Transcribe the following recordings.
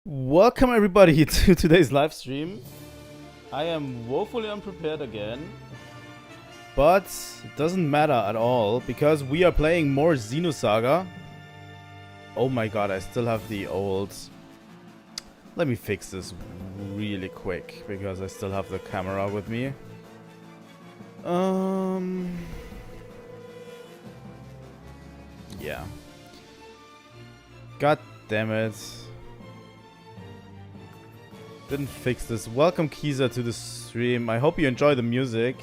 Welcome everybody to today's live stream. I am woefully unprepared again, but it doesn't matter at all because we are playing more Xenosaga. Oh my god, I still have the old... Let me fix this really quick because I still have the camera with me. Yeah. God damn it. Didn't fix this. Welcome Kiza to the stream. I hope you enjoy the music,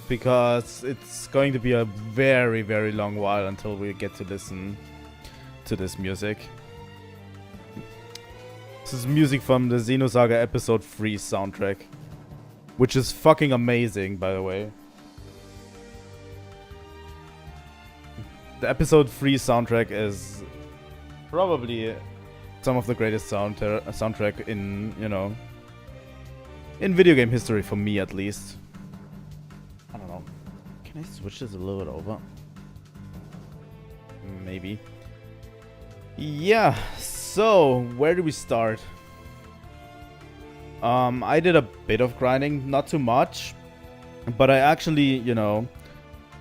because it's going to be a very, very long while until we get to listen to this music. This is music from the Xenosaga Episode 3 soundtrack, which is fucking amazing, by the way. The Episode 3 soundtrack is probably some of the greatest soundtrack in, you know, in video game history, for me at least. I don't know. Can I switch this a little bit over? Maybe. Yeah, so where do we start? I did a bit of grinding, not too much, but I actually, you know,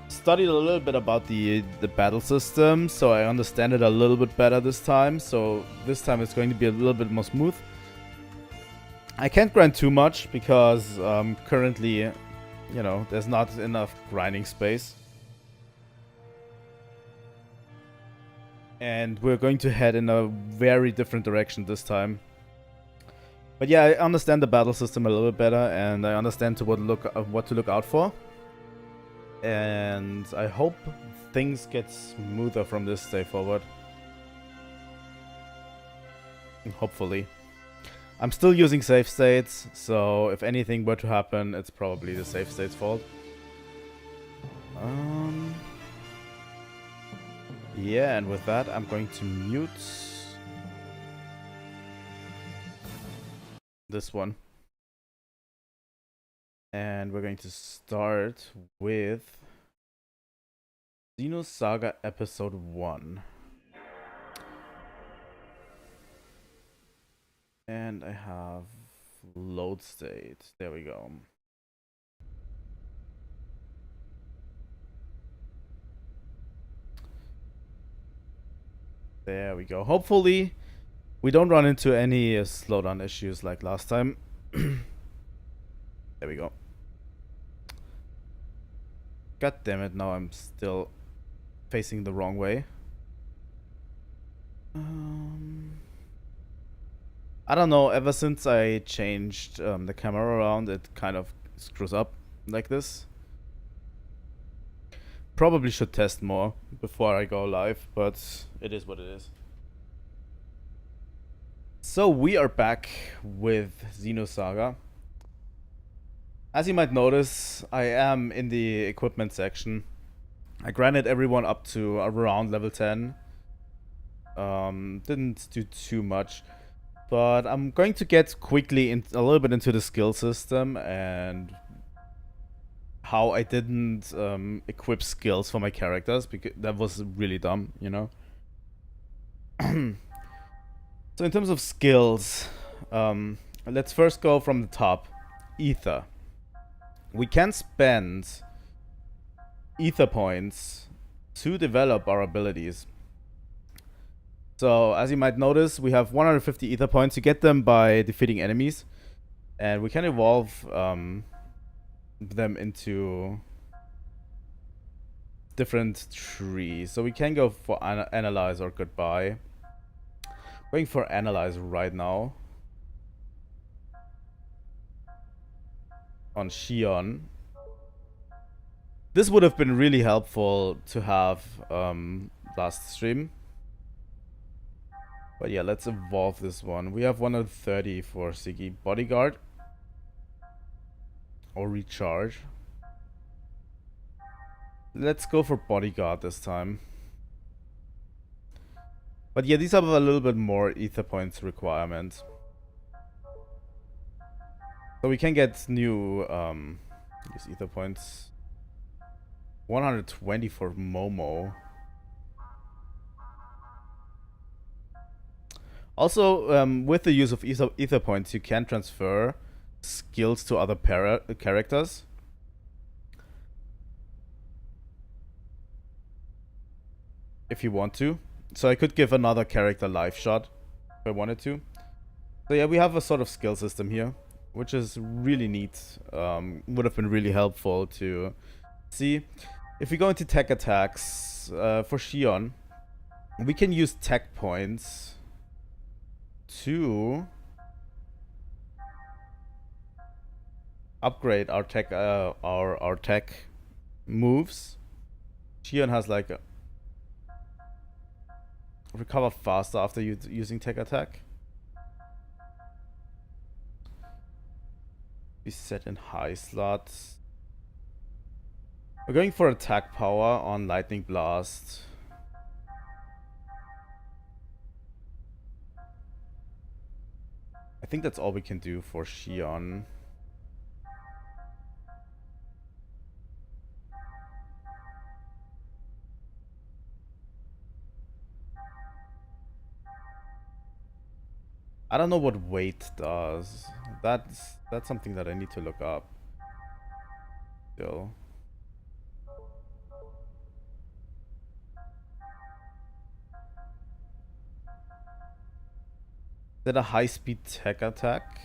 studied a little bit about the battle system, so I understand it a little bit better this time. So this time it's going to be a little bit more smooth. I can't grind too much because currently, you know, there's not enough grinding space. And we're going to head in a very different direction this time. But yeah, I understand the battle system a little bit better, and I understand what to look out for. And I hope things get smoother from this day forward. Hopefully. I'm still using save states, so if anything were to happen, it's probably the save state's fault. Yeah, and with that, I'm going to mute this one. And we're going to start with Xenosaga Episode 1. And I have load state. There we go. There we go. Hopefully, we don't run into any slowdown issues like last time. There we go. God damn it, now I'm still facing the wrong way. I don't know, ever since I changed the camera around, it kind of screws up like this. Probably should test more before I go live, but it is what it is. So we are back with Xenosaga. As you might notice, I am in the equipment section. I grinded everyone up to around level 10. Didn't do too much, but I'm going to get quickly a little bit into the skill system and how I didn't equip skills for my characters, because that was really dumb, you know. So in terms of skills, let's first go from the top. Ether. We can spend ether points to develop our abilities. So as you might notice, we have 150 ether points. You get them by defeating enemies, and we can evolve them into different trees. So we can go for analyze or goodbye. Going for analyze right now on Shion. This would have been really helpful to have last stream. But yeah, let's evolve this one. We have 130 for Sigi. Bodyguard or recharge. Let's go for bodyguard this time. But yeah, these have a little bit more ether points requirement. So we can get new use ether points. 120 for Momo. Also, with the use of ether points, you can transfer skills to other characters. If you want to. So I could give another character life shot if I wanted to. So yeah, we have a sort of skill system here, which is really neat. Would have been really helpful to see. If we go into tech attacks, for Xion, we can use tech points to upgrade our tech our tech moves. Xion has like a recover faster after using tech attack. We set in high slots. We're going for attack power on Lightning Blast. I think that's all we can do for Xion. I don't know what weight does. That's something that I need to look up. Still. Is that a high-speed tech attack?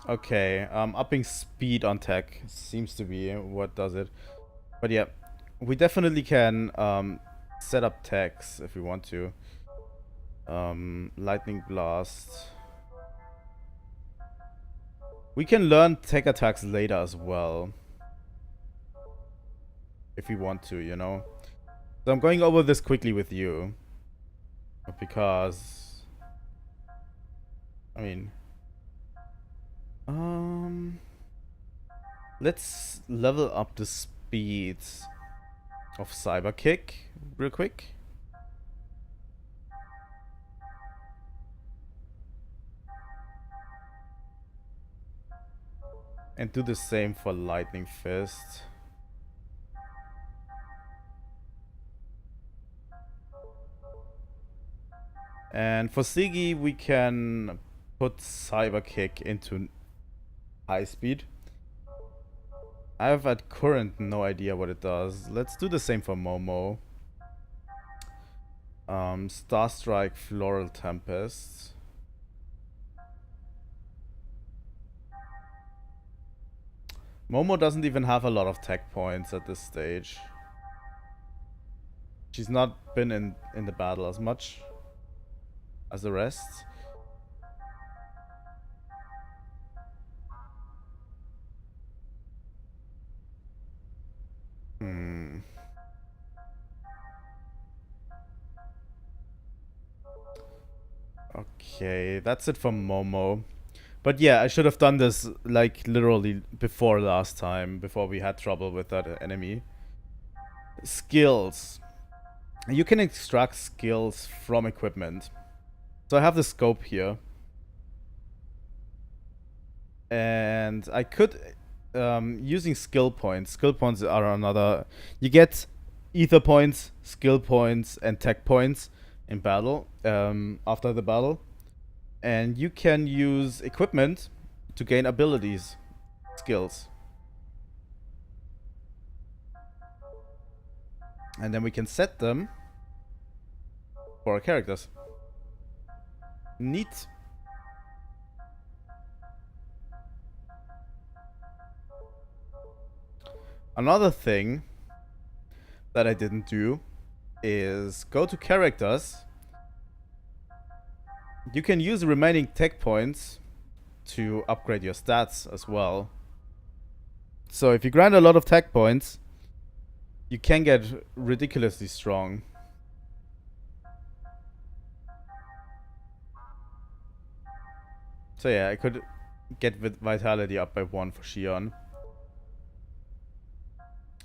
Okay, upping speed on tech seems to be what does it. But yeah, we definitely can set up techs if we want to. Lightning Blast. We can learn tech attacks later as well. If we want to, you know. So I'm going over this quickly with you. Because... I mean... let's level up the speeds of Cyber Kick real quick. And do the same for Lightning Fist. And for Siggy, we can put Cyber Kick into high speed. I have at current no idea what it does. Let's do the same for Momo. Star Strike, Floral Tempest. Momo doesn't even have a lot of tech points at this stage. She's not been in the battle as much as the rest. Okay, that's it for Momo. But yeah, I should have done this like literally before last time, before we had trouble with that enemy. Skills. You can extract skills from equipment. So I have the scope here. And I could, using skill points. Skill points are another... You get ether points, skill points, and tech points in battle, after the battle. And you can use equipment to gain abilities, skills. And then we can set them for our characters. Neat. Another thing that I didn't do is go to characters. You can use the remaining tech points to upgrade your stats as well. So if you grind a lot of tech points, you can get ridiculously strong. So yeah, I could get vitality up by 1 for Xion.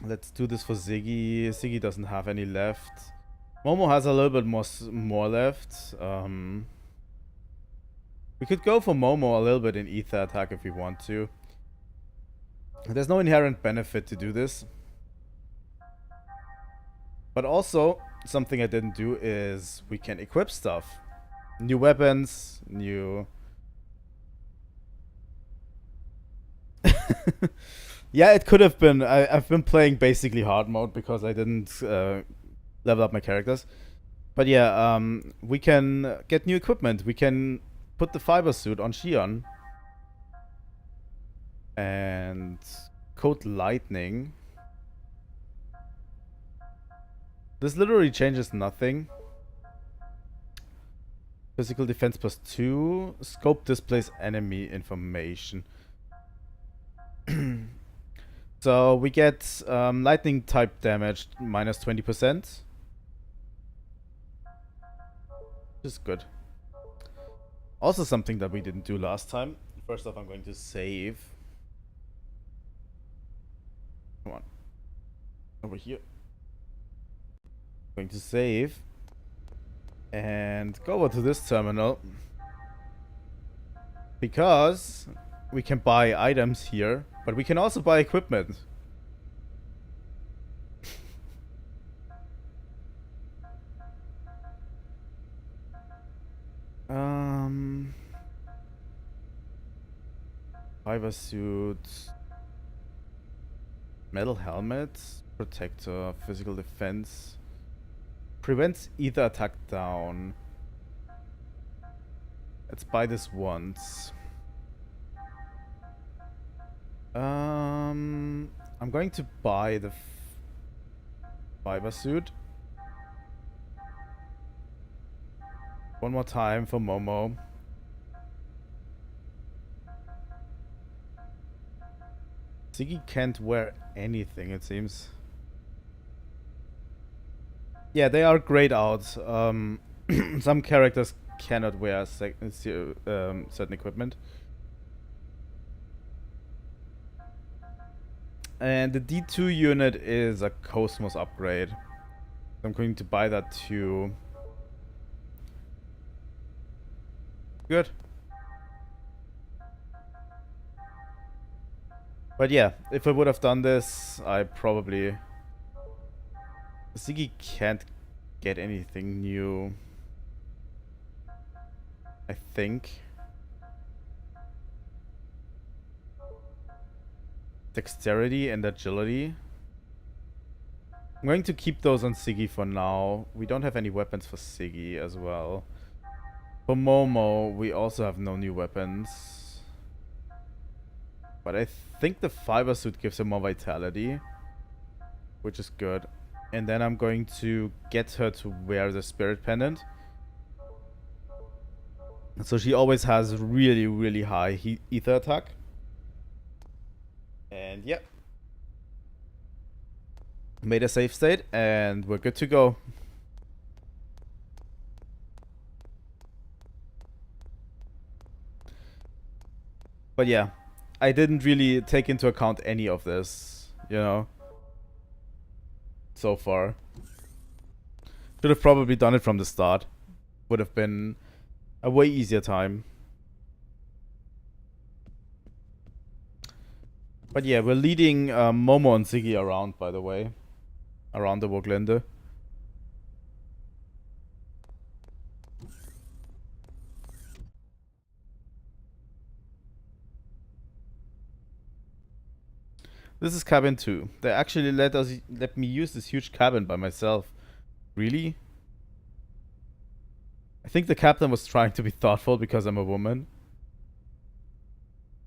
Let's do this for Ziggy. Ziggy doesn't have any left. Momo has a little bit more left. We could go for Momo a little bit in ether attack if we want to. There's no inherent benefit to do this. But also, something I didn't do is we can equip stuff. New weapons, new... Yeah, it could have been. I've been playing basically hard mode because I didn't level up my characters. But yeah, we can get new equipment. We can put the fiber suit on Shion. And code Lightning. This literally changes nothing. Physical defense +2. Scope displays enemy information. So we get lightning type damage -20%. Which is good. Also something that we didn't do last time. First off, I'm going to save. Come on. Over here. Going to save. And go over to this terminal. Because we can buy items here, but we can also buy equipment. Fiber suit, metal helmet, protector, physical defense, prevents either attack down. Let's buy this once. I'm going to buy the fiber suit. One more time for Momo. Ziggy can't wear anything, it seems. Yeah, they are grayed out. Some characters cannot wear certain equipment. And the D2 unit is a KOS-MOS upgrade. I'm going to buy that too. Good. But yeah, if I would have done this, I probably... Ziggy can't get anything new. I think. Dexterity and agility. I'm going to keep those on Ziggy for now. We don't have any weapons for Ziggy as well. For Momo, we also have no new weapons. But I think the fiber suit gives her more vitality, which is good. And then I'm going to get her to wear the spirit pendant. So she always has really, really high ether attack. And yeah. Made a save state and we're good to go. But yeah, I didn't really take into account any of this, you know, so far. Should have probably done it from the start. Would have been a way easier time. But yeah, we're leading Momo and Ziggy around, by the way. Around the Burglinde. This is cabin 2. They actually let me use this huge cabin by myself. Really? I think the captain was trying to be thoughtful because I'm a woman.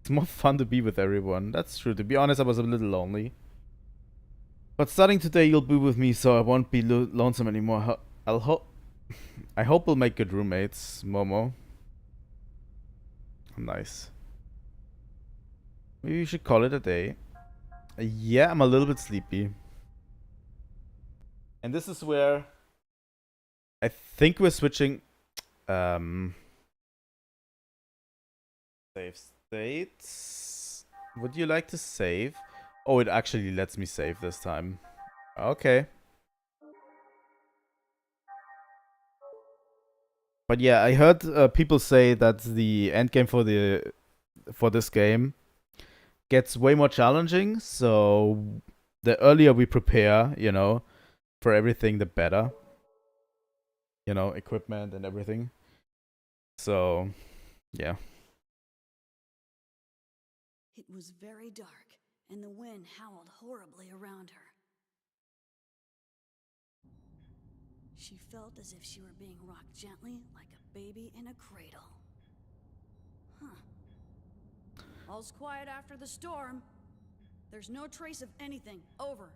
It's more fun to be with everyone. That's true. To be honest, I was a little lonely. But starting today, you'll be with me, so I won't be lonesome anymore. I hope we'll make good roommates, Momo. Nice. Maybe we should call it a day. Yeah, I'm a little bit sleepy. And this is where I think we're switching save states. Would you like to save? Oh, it actually lets me save this time. Okay. But yeah, I heard people say that the end game for this game gets way more challenging. So the earlier we prepare, for everything, the better. Equipment and everything. So, yeah. It was very dark, and the wind howled horribly around her. She felt as if she were being rocked gently like a baby in a cradle. Huh. All's quiet after the storm. There's no trace of anything. Over.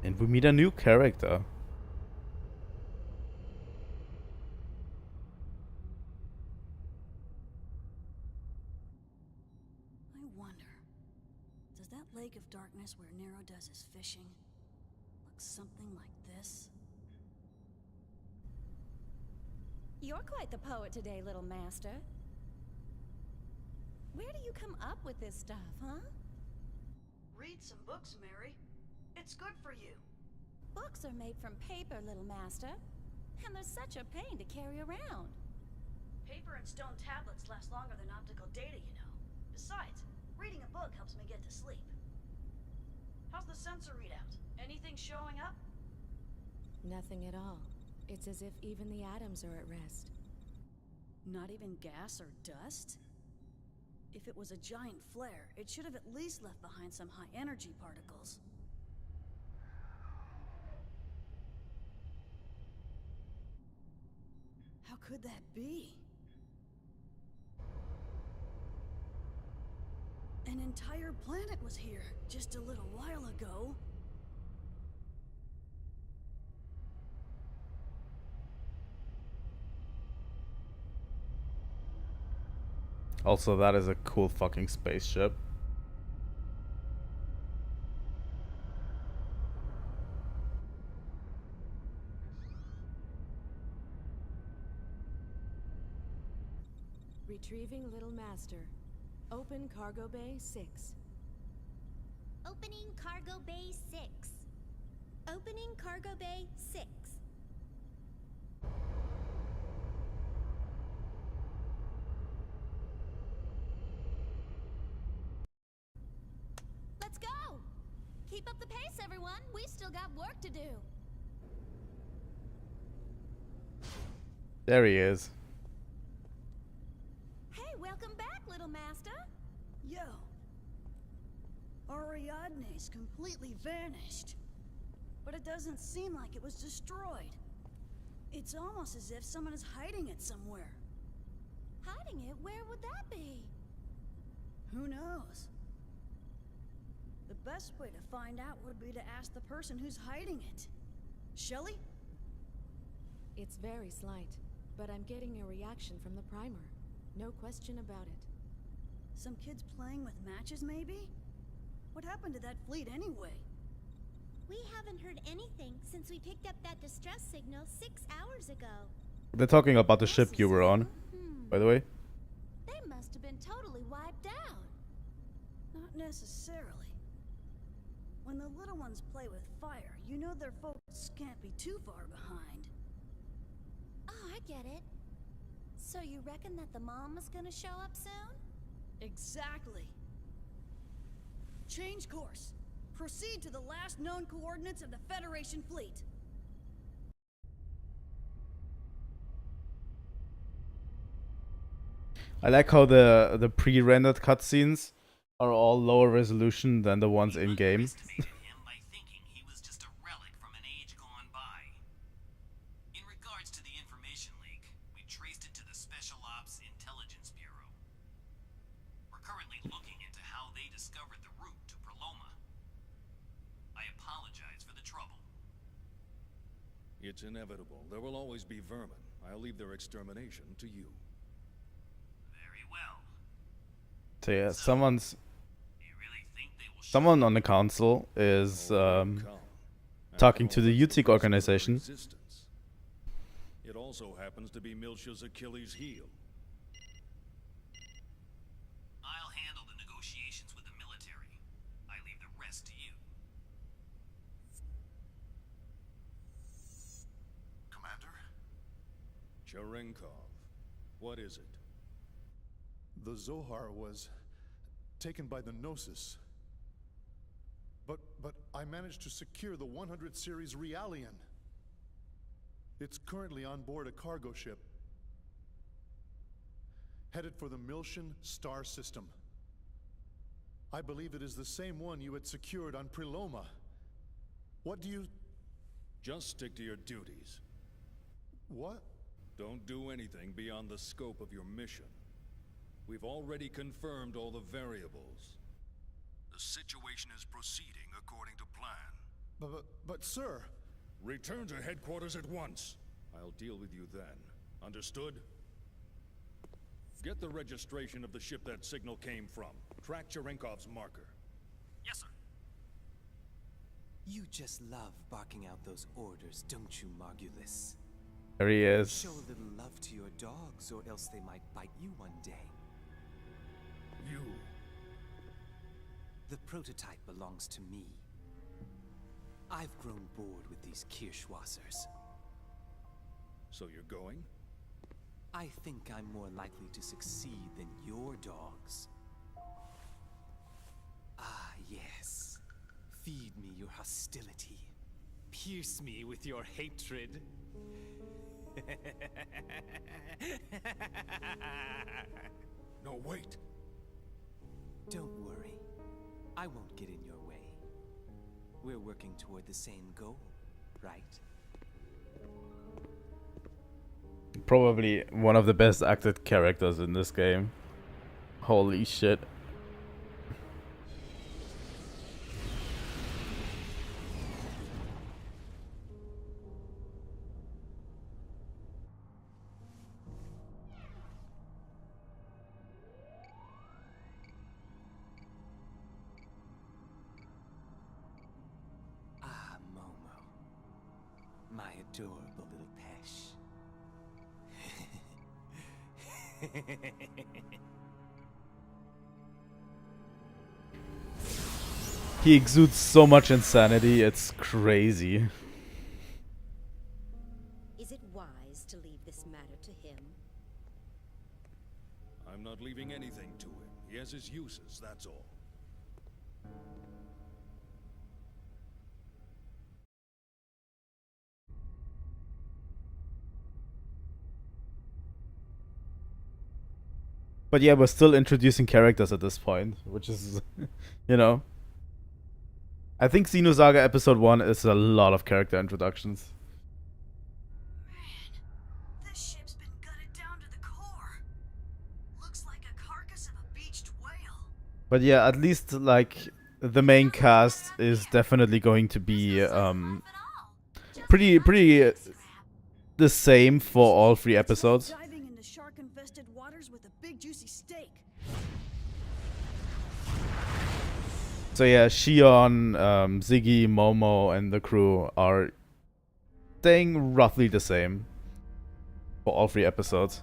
And we meet a new character. I wonder, does that lake of darkness where Nero does his fishing look something like this? You're quite the poet today, little master. Where do you come up with this stuff, huh? Read some books, Mary. It's good for you. Books are made from paper, little master. And they're such a pain to carry around. Paper and stone tablets last longer than optical data, you know. Besides, reading a book helps me get to sleep. How's the sensor readout? Anything showing up? Nothing at all. It's as if even the atoms are at rest. Not even gas or dust? If it was a giant flare, it should have at least left behind some high-energy particles. How could that be? An entire planet was here just a little while ago. Also, that is a cool fucking spaceship. Retrieving Little Master. Open Cargo Bay 6. Opening Cargo Bay 6. Opening Cargo Bay 6. Let's go! Keep up the pace, everyone. We still got work to do. There he is. Hey, welcome back, little master. Yo. Ariadne's completely vanished. But it doesn't seem like it was destroyed. It's almost as if someone is hiding it somewhere. Hiding it? Where would that be? Who knows? The best way to find out would be to ask the person who's hiding it. Shelley? It's very slight, but I'm getting a reaction from the primer. No question about it. Some kids playing with matches, maybe? What happened to that fleet anyway? We haven't heard anything since we picked up that distress signal 6 hours ago. They're talking about the ship you were on, by the way. They must have been totally wiped out. Not necessarily. When the little ones play with fire, you know their focus can't be too far behind. Oh, I get it. So you reckon that the mom is gonna show up soon? Exactly. Change course. Proceed to the last known coordinates of the Federation fleet. I like how the pre-rendered cutscenes are all lower resolution than the ones in game. Him by thinking he was just a relic from an age gone by. In regards to the information leak, we traced it to the Special Ops Intelligence Bureau. We're currently looking into how they discovered the route to Proloma. I apologize for the trouble. It's inevitable. There will always be vermin. I'll leave their extermination to you. Very well. So yeah, So, someone on the council is talking to the UTIC organization. It also happens to be Miltia's Achilles' heel. I'll handle the negotiations with the military. I leave the rest to you. Commander? Cherenkov. What is it? The Zohar was taken by the Gnosis. But I managed to secure the 100 series Realian. It's currently on board a cargo ship, headed for the Miltian star system. I believe it is the same one you had secured on Priloma. What do you... Just stick to your duties. What? Don't do anything beyond the scope of your mission. We've already confirmed all the variables. The situation is proceeding according to plan. But sir... Return to headquarters at once. I'll deal with you then. Understood? Get the registration of the ship that signal came from. Track Cherenkov's marker. Yes, sir. You just love barking out those orders, don't you, Margulis? There he is. Show a little love to your dogs, or else they might bite you one day. You. The prototype belongs to me. I've grown bored with these Kirschwassers. So you're going? I think I'm more likely to succeed than your dogs. Ah, yes. Feed me your hostility. Pierce me with your hatred. No, wait. Don't worry. I won't get in your way. We're working toward the same goal, right? Probably one of the best acted characters in this game. Holy shit. Ah, Momo. My adorable little Pesh. He exudes so much insanity, it's crazy. Is it wise to leave this matter to him? I'm not leaving anything to him. He has his uses, that's all. But yeah, we're still introducing characters at this point, which is, you know. I think Xenosaga episode 1 is a lot of character introductions. Man, this ship's been gutted down to the core. Looks like a carcass of a beached whale. But yeah, at least like the main cast is definitely going to be pretty the same for all 3 episodes. Diving into shark-infested waters with a big juicy steak. So yeah, Shion, Ziggy, Momo, and the crew are staying roughly the same for all 3 episodes.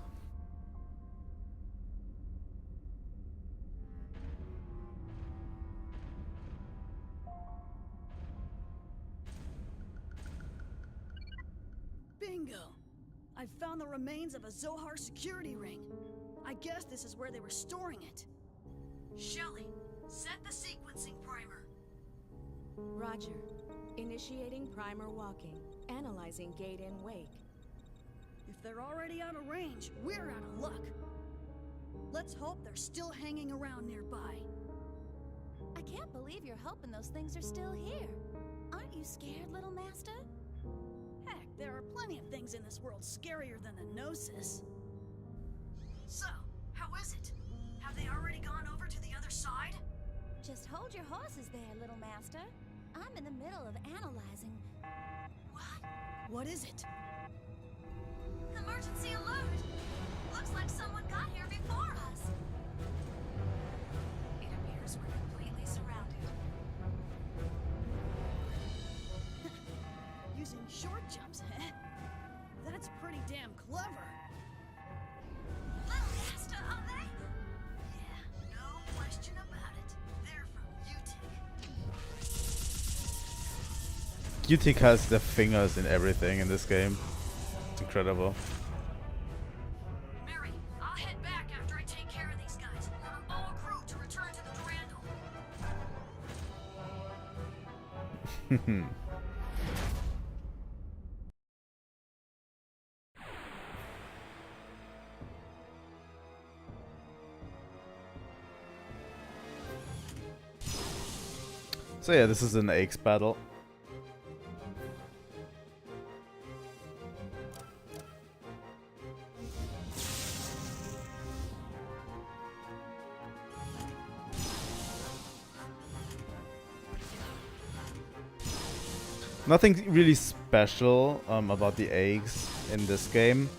Bingo! I found the remains of a Zohar security ring. I guess this is where they were storing it. Shelly, set the sequencing primer. Roger. Initiating primer walking. Analyzing gate in wake. If they're already out of range, we're out of luck. Let's hope they're still hanging around nearby. I can't believe you're hoping those things are still here. Aren't you scared, little master? Heck, there are plenty of things in this world scarier than the Gnosis. So, how is it? Have they already gone over to the other side? Just hold your horses there, little master. I'm in the middle of analyzing. What? What is it? Emergency alert! Looks like someone got here before us. It appears we're completely surrounded. Using short jumps, eh? That's pretty damn clever. Little master, are they? Yeah, no question about it. They're from UTIC. UTIC has their fingers in everything in this game. It's incredible. Mary, I'll head back after I take care of these guys. So yeah, this is an Aches battle. Nothing really special about the eggs in this game.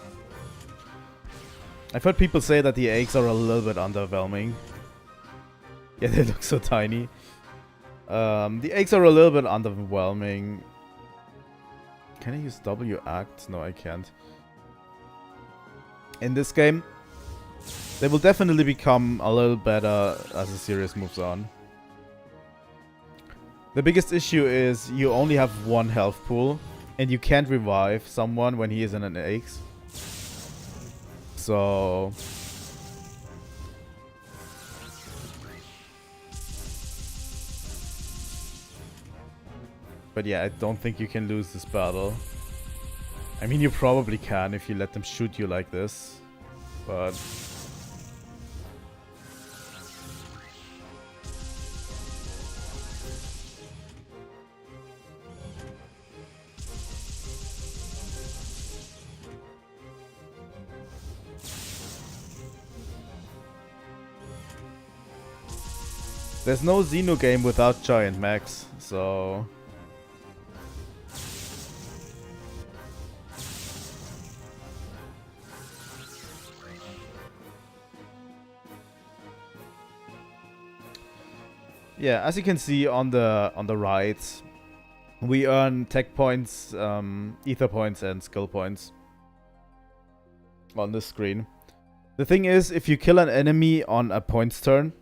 I've heard people say that the eggs are a little bit underwhelming. Yeah, they look so tiny. The eggs are a little bit underwhelming. Can I use W act? No, I can't. In this game, they will definitely become a little better as the series moves on. The biggest issue is you only have one health pool, and you can't revive someone when he is in an Aches. So... But yeah, I don't think you can lose this battle. I mean, you probably can if you let them shoot you like this, but... There's no Xeno game without giant mechs, so... Yeah, as you can see on the right, we earn tech points, ether points, and skill points on the screen. The thing is, if you kill an enemy on a points turn,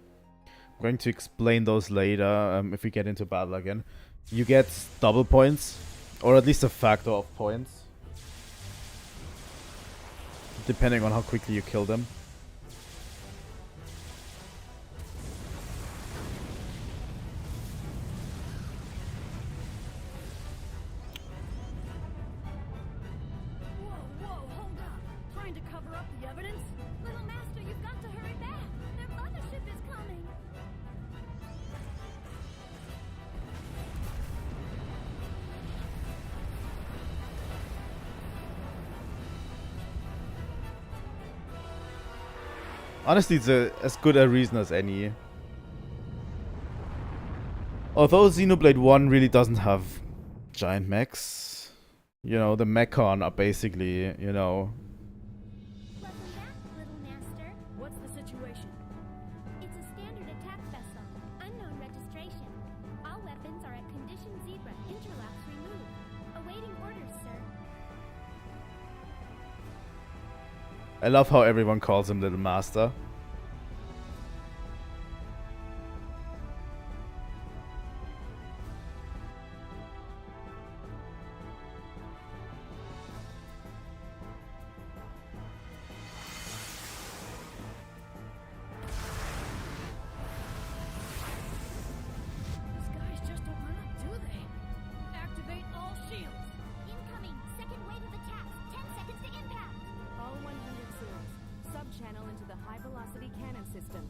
I'm going to explain those later if we get into battle again, you get double points, or at least a factor of points, depending on how quickly you kill them. Honestly, it's as good a reason as any. Although Xenoblade 1 really doesn't have giant mechs, you know, the Mechon are basically, you know... Welcome back, little master. What's the situation? It's a standard attack vessel. Unknown registration. All weapons are at condition zebra. Interlocks removed. Awaiting orders, sir. I love how everyone calls him Little Master. These guys just don't run up, do they? Activate all shields. Incoming. Second wave of attacks. 10 seconds to impact. All 100 seals. Sub-channel into the high-velocity cannon system.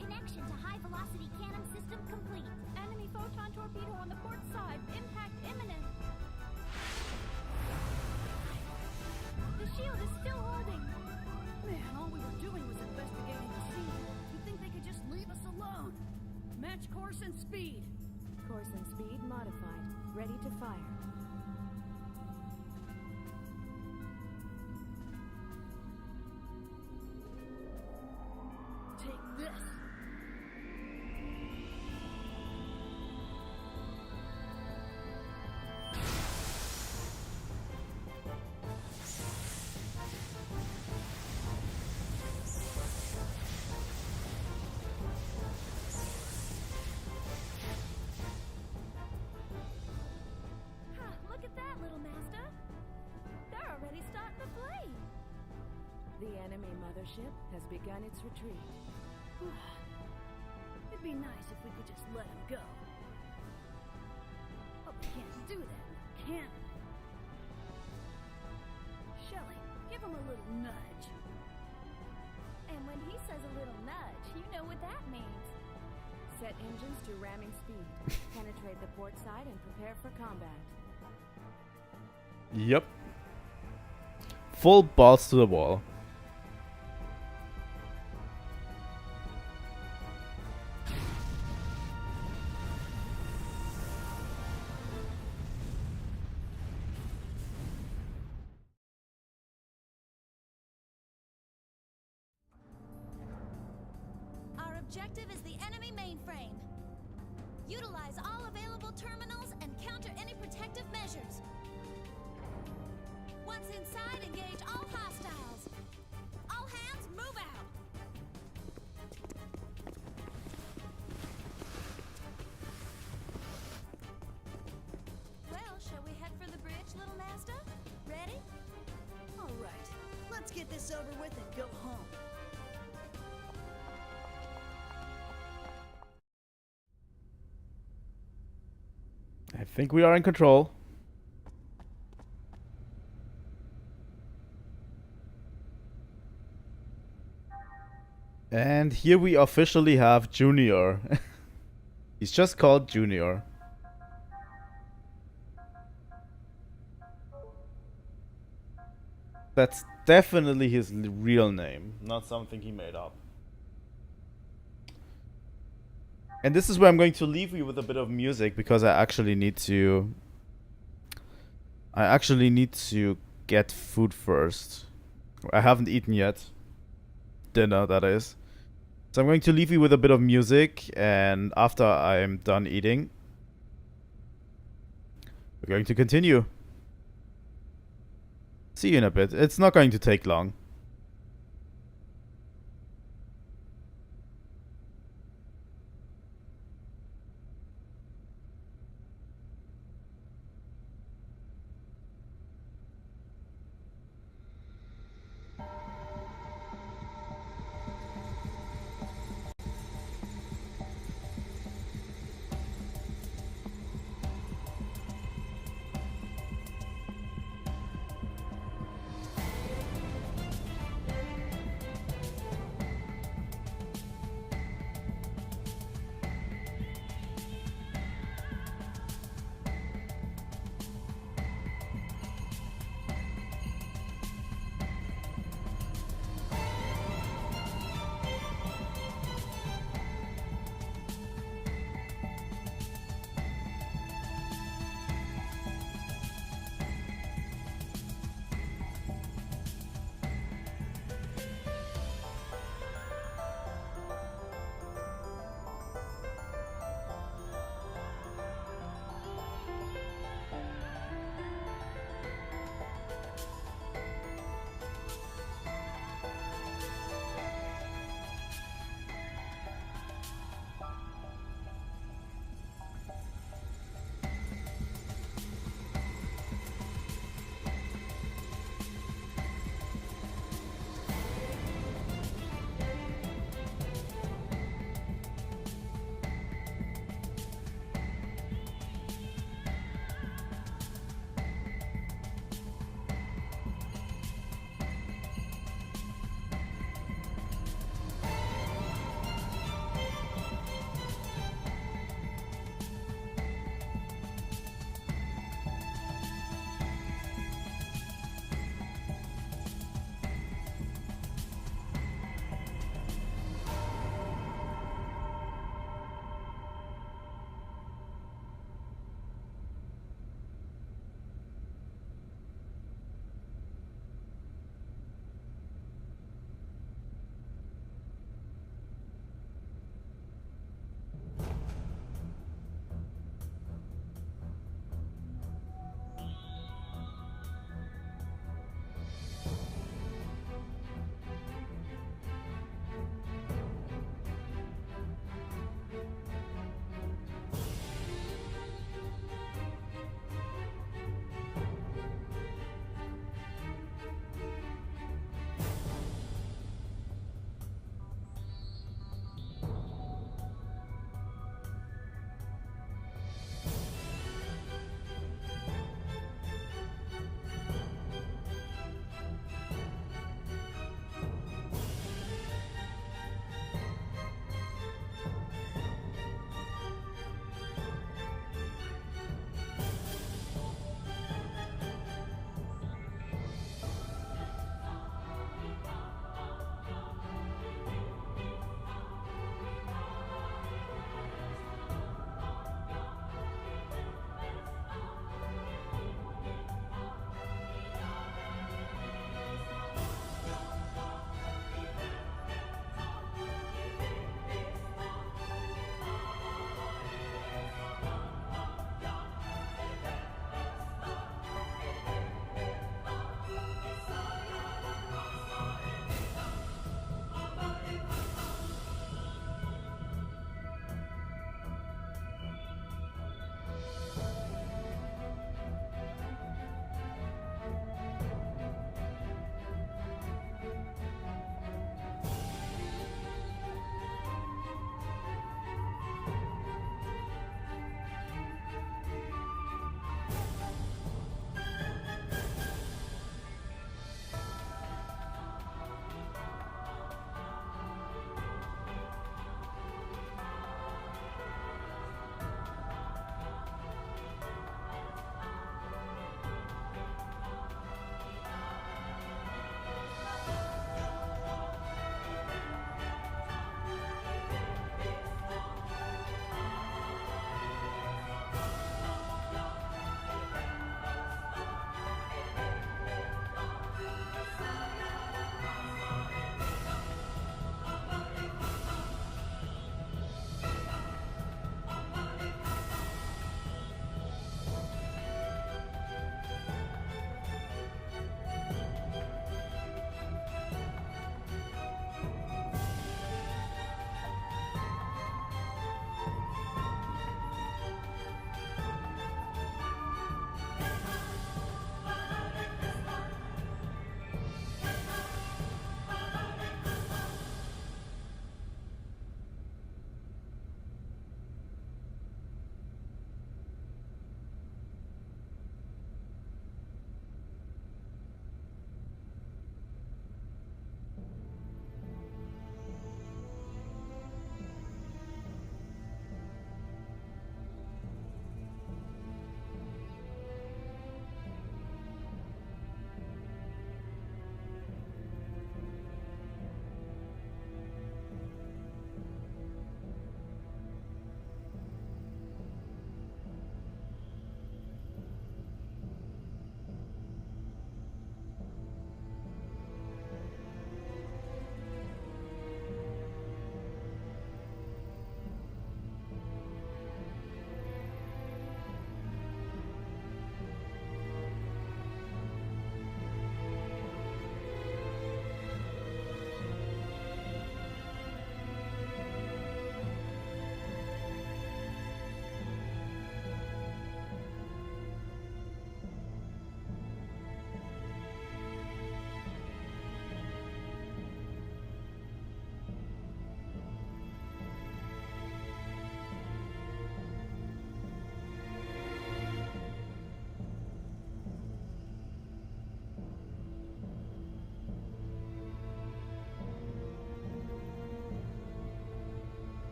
Connection to high-velocity cannon system complete. Enemy photon torpedo on the port side. Impact imminent. The shield is still holding. Man, all we were doing was investigating the scene. You'd think they could just leave us alone. Match course and speed. Course and speed modified. Ready to fire. Take this. Look at that, little master. They're already starting the flame. The enemy mothership has begun its retreat. It'd be nice if we could just let him go. probably can't do that, can we? Shelley, give him a little nudge. And when he says a little nudge, you know what that means. Set engines to ramming speed. Penetrate the port side and prepare for combat. Yep. Full balls to the wall. Our objective is the enemy mainframe. Utilize all available terminals and counter any protective measures. Once inside, engage all hostiles. All hands, move out. Well, shall we head for the bridge, little master? Ready? All right, let's get this over with and go home. I think we are in control. And here we officially have Junior. He's just called Junior. That's definitely his real name, not something he made up. And this is where I'm going to leave you with a bit of music because I actually need to get food first. I haven't eaten yet. Dinner, that is. So I'm going to leave you with a bit of music, and after I'm done eating, we're going to continue. See you in a bit. It's not going to take long.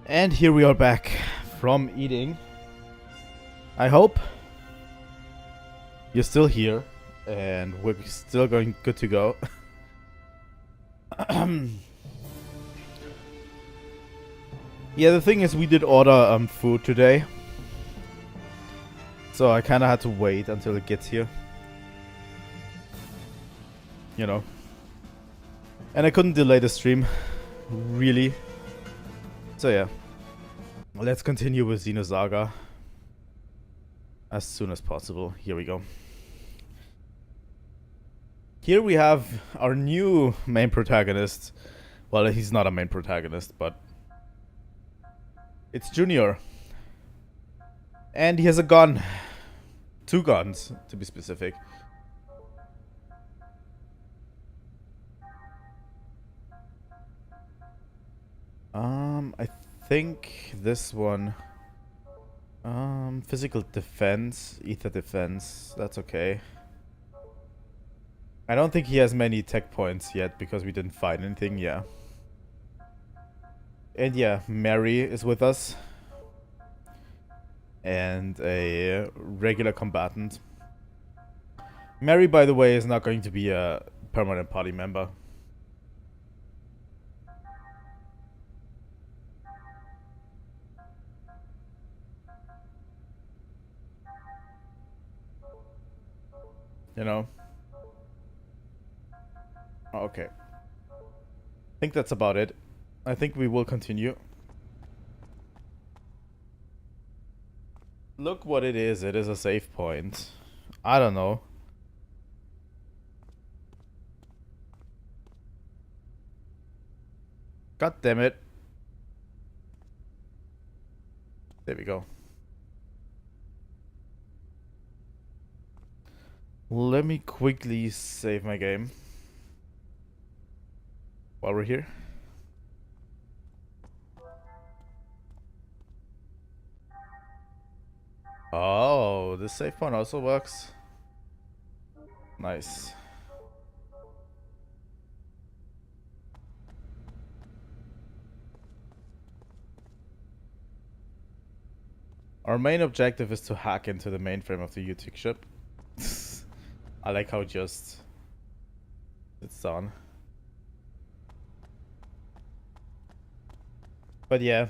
And here we are back from eating. I hope you're still here and we're still going good to go. Yeah, the thing is we did order food today. So I kind of had to wait until it gets here. You know. And I couldn't delay the stream. Really. So yeah. Let's continue with Xenosaga. As soon as possible. Here we go. Here we have our new main protagonist. Well, he's not a main protagonist, but it's Junior. And he has a gun. 2 guns, to be specific. I think this one. Physical defense, ether defense. That's okay. I don't think he has many tech points yet because we didn't find anything. Yeah. And yeah, Mary is with us. And a regular combatant. Mary, by the way, is not going to be a permanent party member. You know? Okay. I think that's about it. I think we will continue. Look what it is. It is a save point. I don't know. God damn it. There we go. Let me quickly save my game while we're here. Oh, this save point also works. Nice. Our main objective is to hack into the mainframe of the UTIC ship. I like how just it's done. But yeah,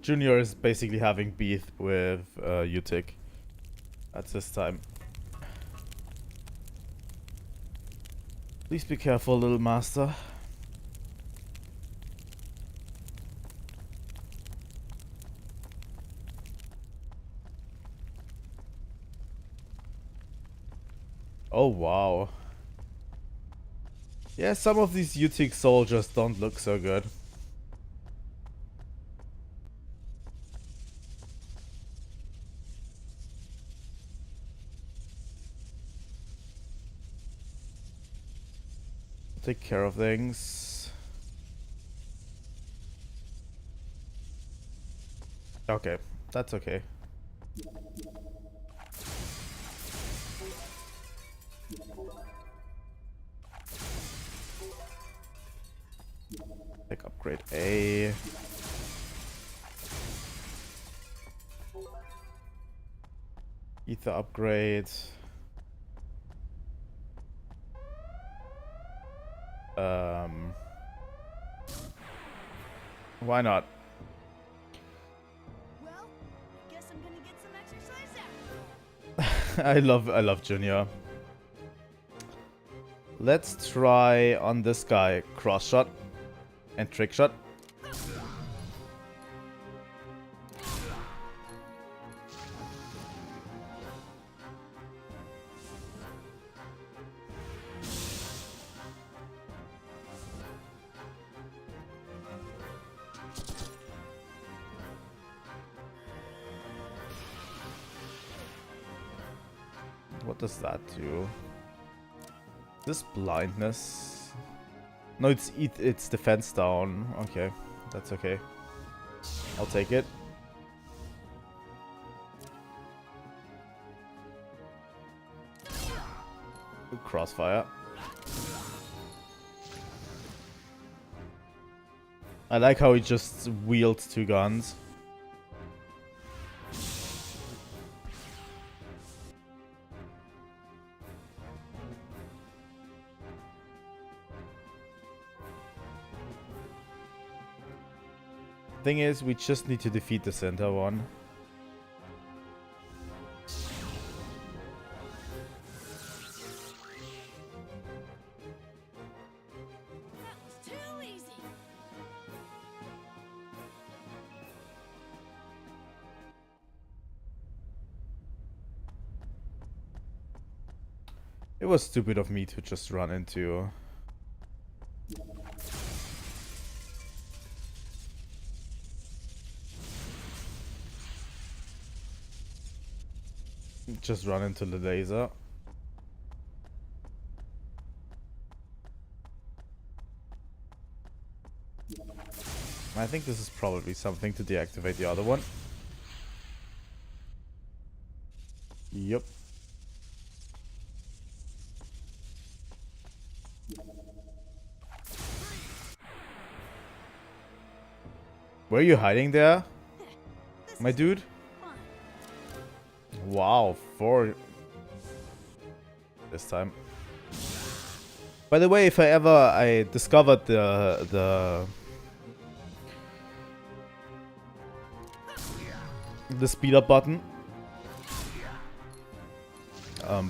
Junior is basically having beef with UTIC at this time. Please be careful, little master. Oh wow. Yeah, some of these UTIC soldiers don't look so good. Take care of things. Okay, that's okay. Take upgrade A. Ether upgrade. Why not? Well, I guess I'm gonna get some exercise after. I love Junior. Let's try on this guy cross shot and trick shot. What does that do? This blindness? No, it's defense down. Okay, that's okay. I'll take it. Crossfire. I like how he just wields 2 guns. Thing is, we just need to defeat the center one. That was too easy. It was stupid of me to just run into... Just run into the laser. I think this is probably something to deactivate the other one. Yep. Were you hiding there, my dude? Wow, 4 this time. By the way, if I discovered the speed up button,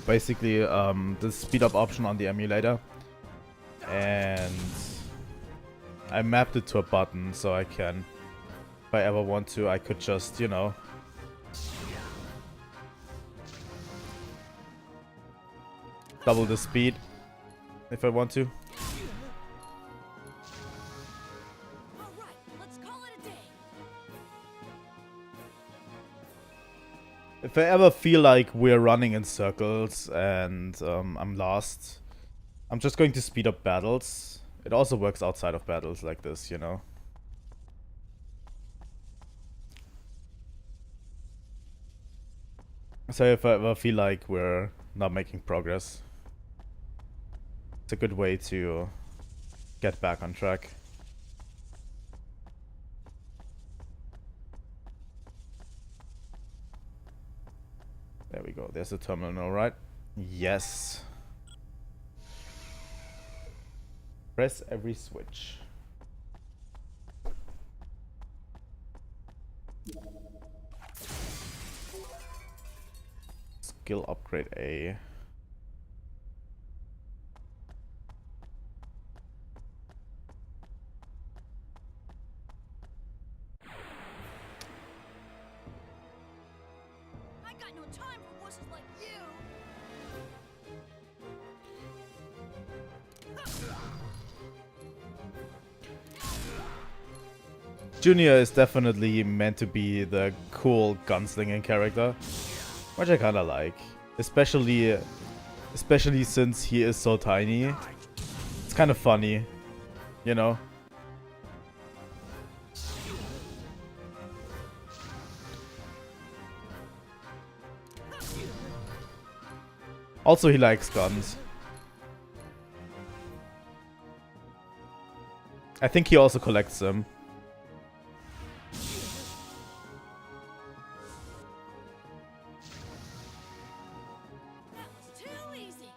basically the speed up option on the emulator, and I mapped it to a button so I can, if I ever want to, I could just, you know, double the speed if I want to. All right, let's call it a day. If I ever feel like we're running in circles and I'm lost, I'm just going to speed up battles. It also works outside of battles like this, you know. So if I ever feel like we're not making progress, it's a good way to get back on track. There we go. There's the terminal, right? Yes. Press every switch. Skill upgrade A. I got no time for voices like you. Junior is definitely meant to be the cool gunslinging character, which I kinda like. Especially since he is so tiny. It's kind of funny, you know? Also, he likes guns. I think he also collects them. That was too easy.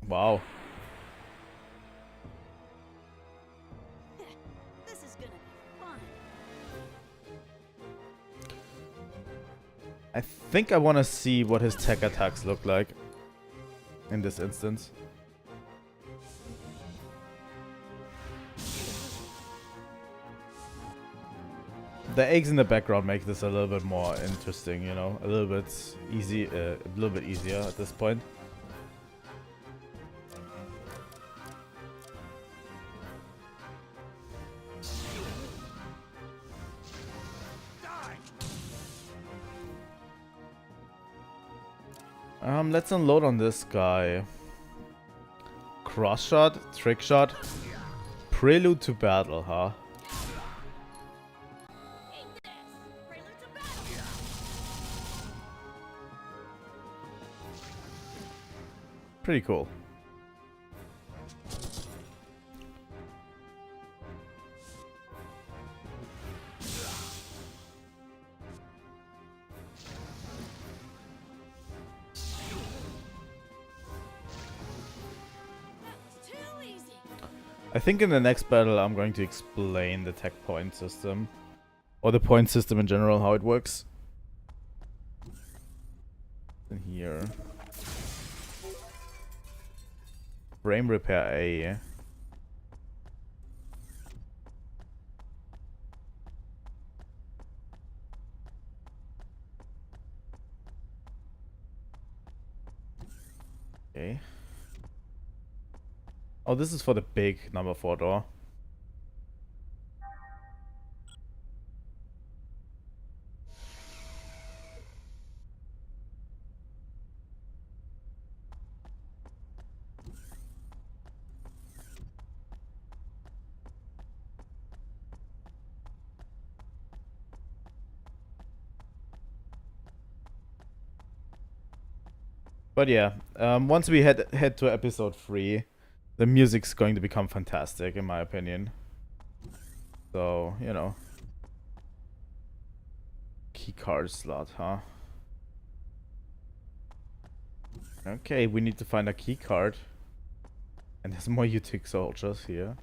Wow. This is gonna be fun. I think I want to see what his tech attacks look like in this instance. The eggs in the background make this a little bit more interesting, you know, a little bit easier at this point. Let's unload on this guy. Cross shot, trick shot, prelude to battle, huh? Eat this. Prelude to battle. Pretty cool. I think in the next battle I'm going to explain the tech point system. Or the point system in general, how it works. In here. Frame repair A. Okay. Oh, this is for the big number 4 door. But yeah, once we head to episode 3, the music's going to become fantastic, in my opinion. So, you know. Keycard slot, huh? Okay, we need to find a keycard. And there's more Utic soldiers here.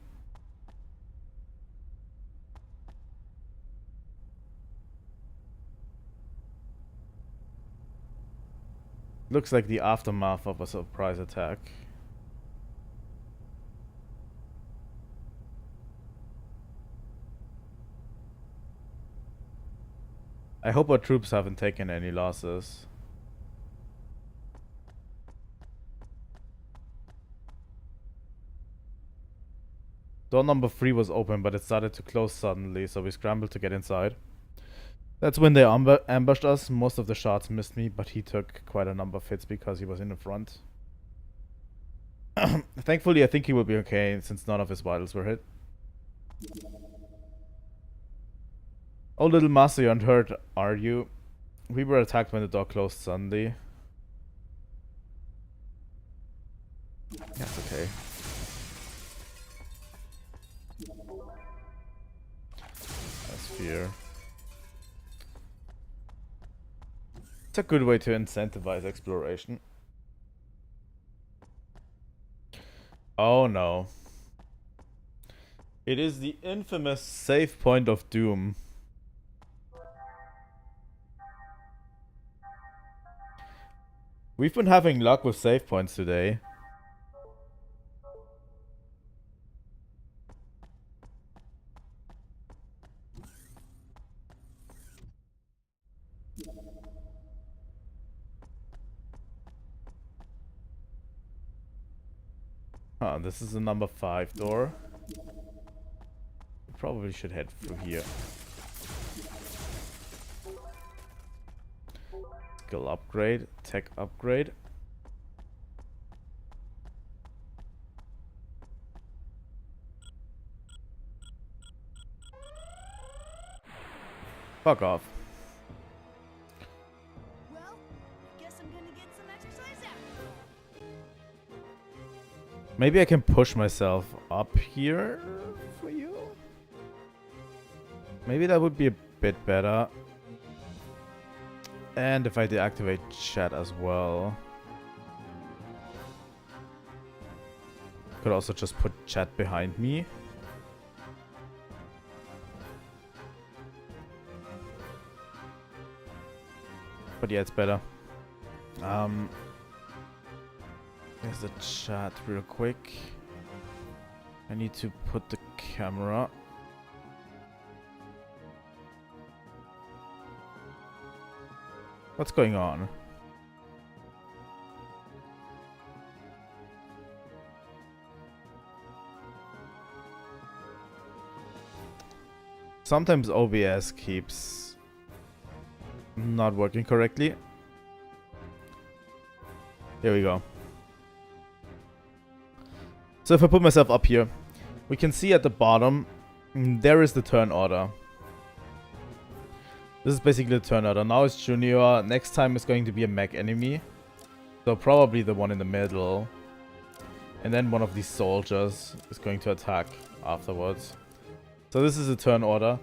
Looks like the aftermath of a surprise attack. I hope our troops haven't taken any losses. Door number 3 was open, but it started to close suddenly, so we scrambled to get inside. That's when they ambushed us. Most of the shots missed me, but he took quite a number of hits because he was in the front. Thankfully, I think he will be okay, since none of his vitals were hit. Oh, little master, you aren't hurt, are you? We were attacked when the door closed suddenly. That's okay. That's fear. It's a good way to incentivize exploration. Oh no. It is the infamous save point of doom. We've been having luck with save points today. Huh, this is the number 5 door. We probably should head through here. Skill upgrade, tech upgrade. Fuck off. Well, guess I'm gonna get some exercise out. Maybe I can push myself up here for you? Maybe that would be a bit better. And if I deactivate chat as well. Could also just put chat behind me. But yeah, it's better. There's the chat real quick. I need to put the camera. What's going on? Sometimes OBS keeps not working correctly. Here we go. So if I put myself up here, we can see at the bottom, there is the turn order. This is basically the turn order. Now it's Junior. Next time it's going to be a mech enemy. So probably the one in the middle. And then one of these soldiers is going to attack afterwards. So this is a turn order.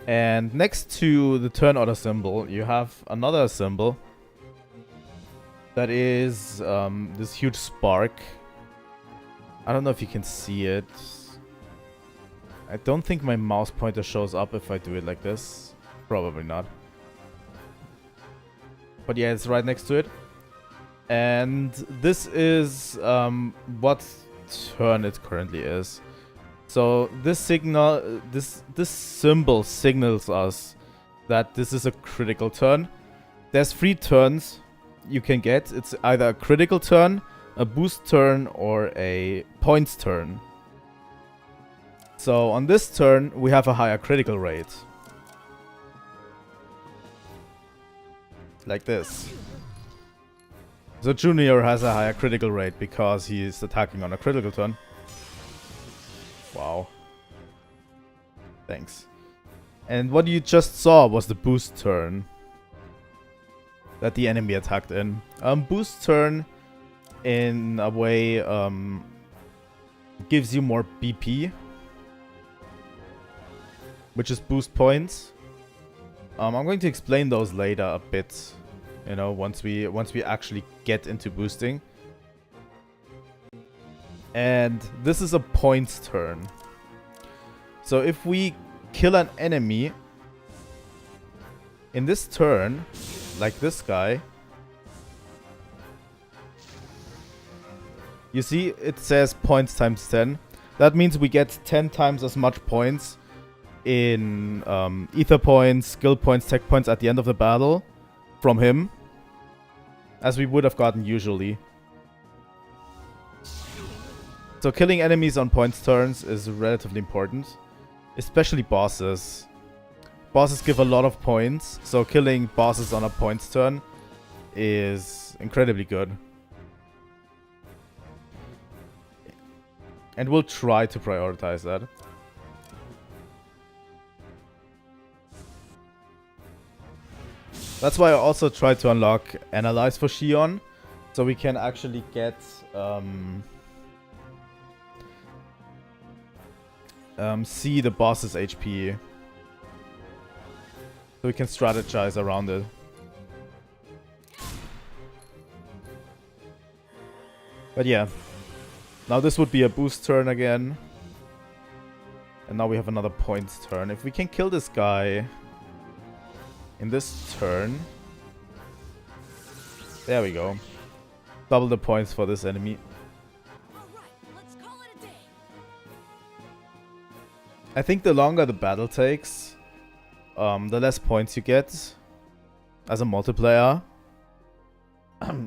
And next to the turn order symbol, you have another symbol. That is this huge spark. I don't know if you can see it. I don't think my mouse pointer shows up if I do it like this. Probably not. But yeah, it's right next to it. And this is what turn it currently is. So this signal, this symbol signals us that this is a critical turn. There's 3 turns you can get. It's either a critical turn, a boost turn, or a points turn. So on this turn, we have a higher critical rate. Like this. So Junior has a higher critical rate because he is attacking on a critical turn. Wow. Thanks. And what you just saw was the boost turn that the enemy attacked in. Boost turn, in a way, gives you more BP, which is boost points. I'm going to explain those later a bit, you know, once we actually get into boosting. And this is a points turn. So if we kill an enemy in this turn, like this guy, you see it says points times 10. That means we get 10 times as much points in ether points, skill points, tech points at the end of the battle from him as we would have gotten usually. So killing enemies on points turns is relatively important, especially bosses. Bosses give a lot of points, so killing bosses on a points turn is incredibly good. And we'll try to prioritize that. That's why I also try to unlock Analyze for Shion, so we can actually get see the boss's HP. So we can strategize around it. But yeah. Now this would be a boost turn again. And now we have another points turn. If we can kill this guy in this turn. There we go. Double the points for this enemy. I think the longer the battle takes, the less points you get as a multiplayer.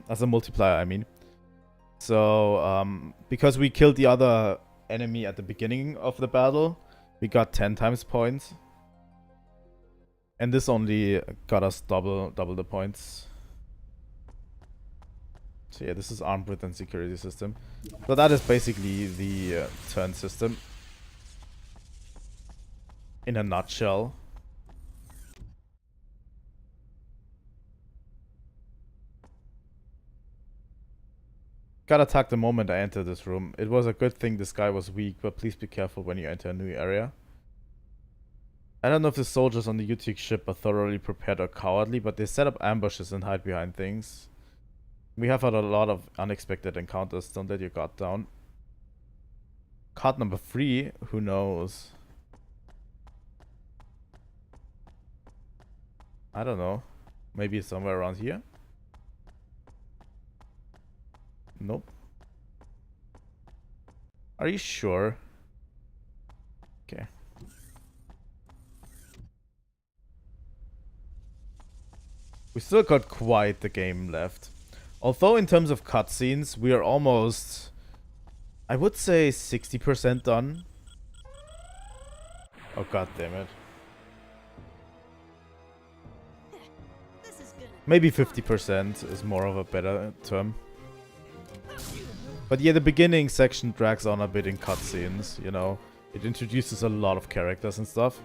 As a multiplier, I mean. So, because we killed the other enemy at the beginning of the battle, we got 10 times points. And this only got us double the points. So yeah, this is armed with and security system. So that is basically the turn system in a nutshell. Got attacked the moment I entered this room. It was a good thing this guy was weak, but please be careful when you enter a new area. I don't know if the soldiers on the UTX ship are thoroughly prepared or cowardly, but they set up ambushes and hide behind things. We have had a lot of unexpected encounters. Don't let your guard down. Card number 3, who knows? I don't know. Maybe it's somewhere around here? Nope. Are you sure? Okay. We still got quite the game left. Although in terms of cutscenes, we are almost, I would say 60% done. Oh god damn it. Maybe 50% is more of a better term. But yeah, the beginning section drags on a bit in cutscenes, you know. It introduces a lot of characters and stuff.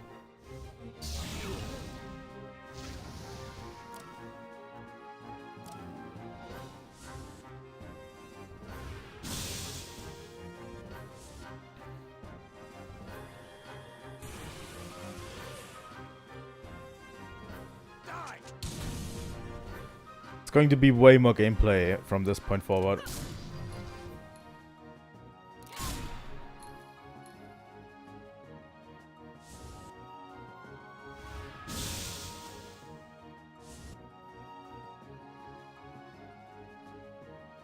going to be way more gameplay from this point forward.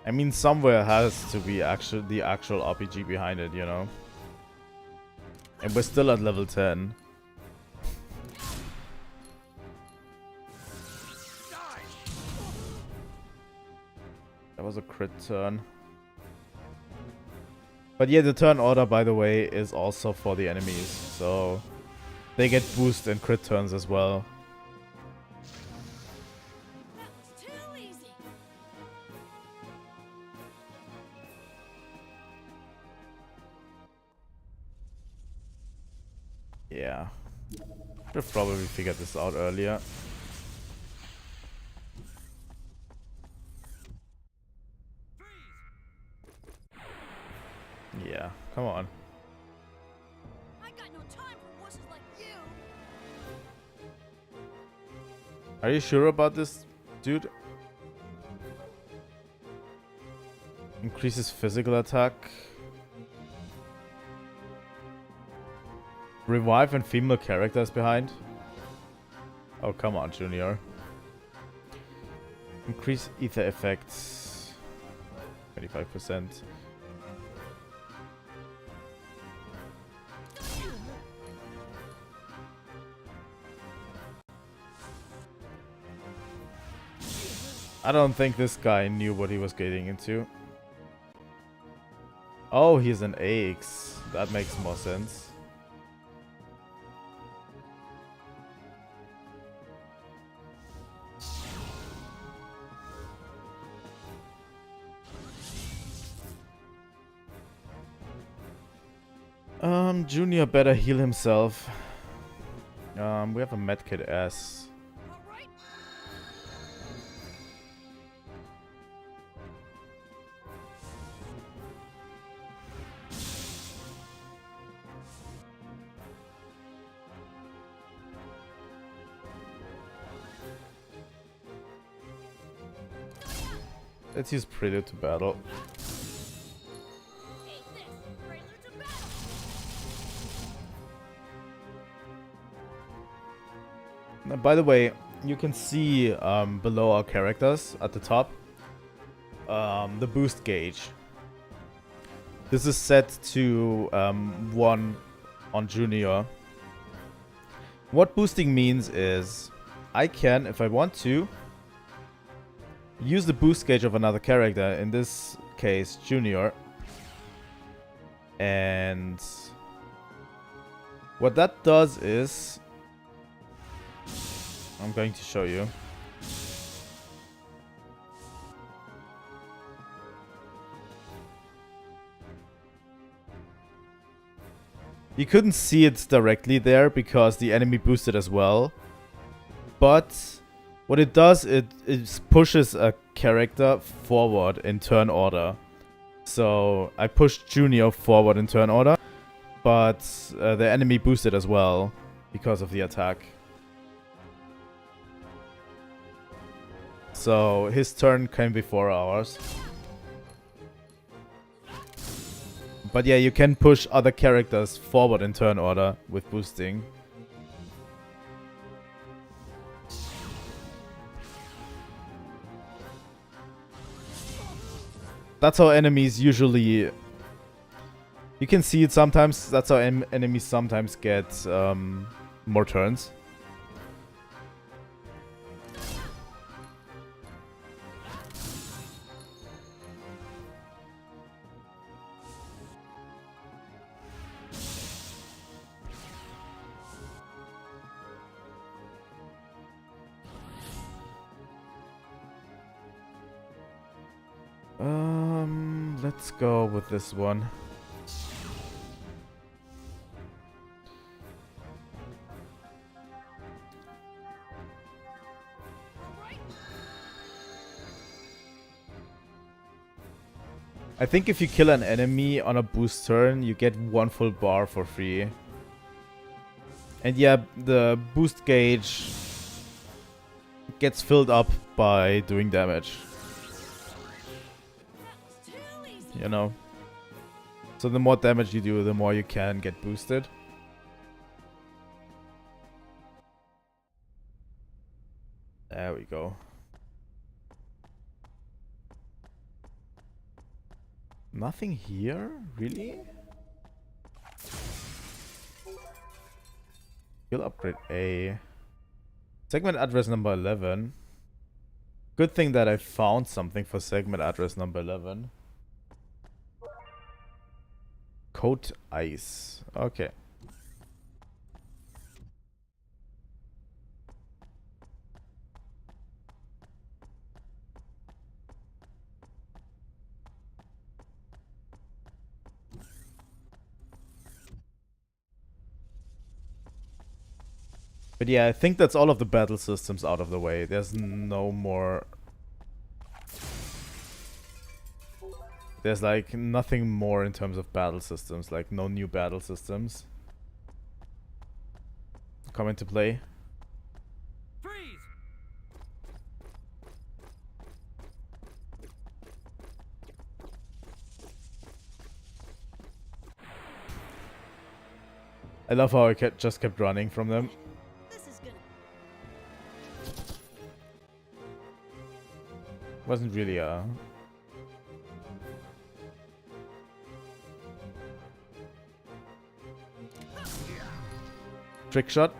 I mean, somewhere has to be the actual RPG behind it, you know? And we're still at level 10. That was a crit turn. But yeah, the turn order, by the way, is also for the enemies. So they get boost and crit turns as well. Yeah. Should have probably figured this out earlier. Yeah, come on. I got no time for wusses like you. Are you sure about this, dude? Increases physical attack. Revive and female characters behind. Oh, come on, Junior. Increase ether effects. 25%. I don't think this guy knew what he was getting into. Oh, he's an AX. That makes more sense. Junior better heal himself. We have a medkit S. Let's use Prelude to Battle. Now, by the way, you can see below our characters at the top the boost gauge. This is set to 1 on Junior. What boosting means is I can, if I want to, use the boost gauge of another character, in this case Junior, and what that does is, I'm going to show you. You couldn't see it directly there because the enemy boosted as well, but what it does, it pushes a character forward in turn order. So I pushed Junior forward in turn order, but the enemy boosted as well because of the attack. So his turn came before ours. But yeah, you can push other characters forward in turn order with boosting. That's how enemies usually... You can see it sometimes. That's how enemies sometimes get more turns. Let's go with this one. I think if you kill an enemy on a boost turn, you get 1 full bar for free. And yeah, the boost gauge gets filled up by doing damage. You know? So the more damage you do, the more you can get boosted. There we go. Nothing here? Really? Skill upgrade A. Segment address number 11. Good thing that I found something for segment address number 11. Coat ice. Okay. But yeah, I think that's all of the battle systems out of the way. There's no more... There's like nothing more in terms of battle systems, like no new battle systems come into play. Freeze! I love how I just kept running from them. This is gonna. Wasn't really a... trick shot.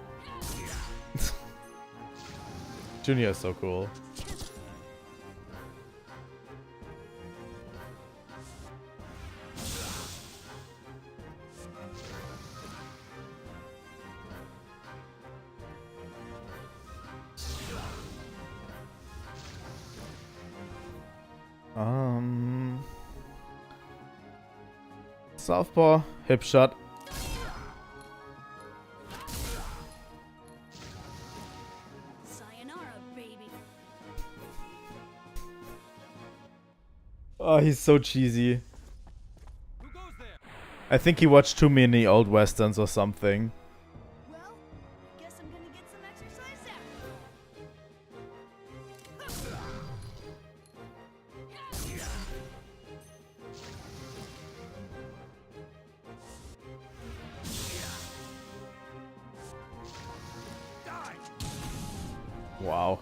Junior is so cool. Southpaw, hip shot. Sayonara, baby. Oh, he's so cheesy. Who goes there? I think he watched too many old westerns or something. Well, I guess I'm gonna get some exercise after all. Wow.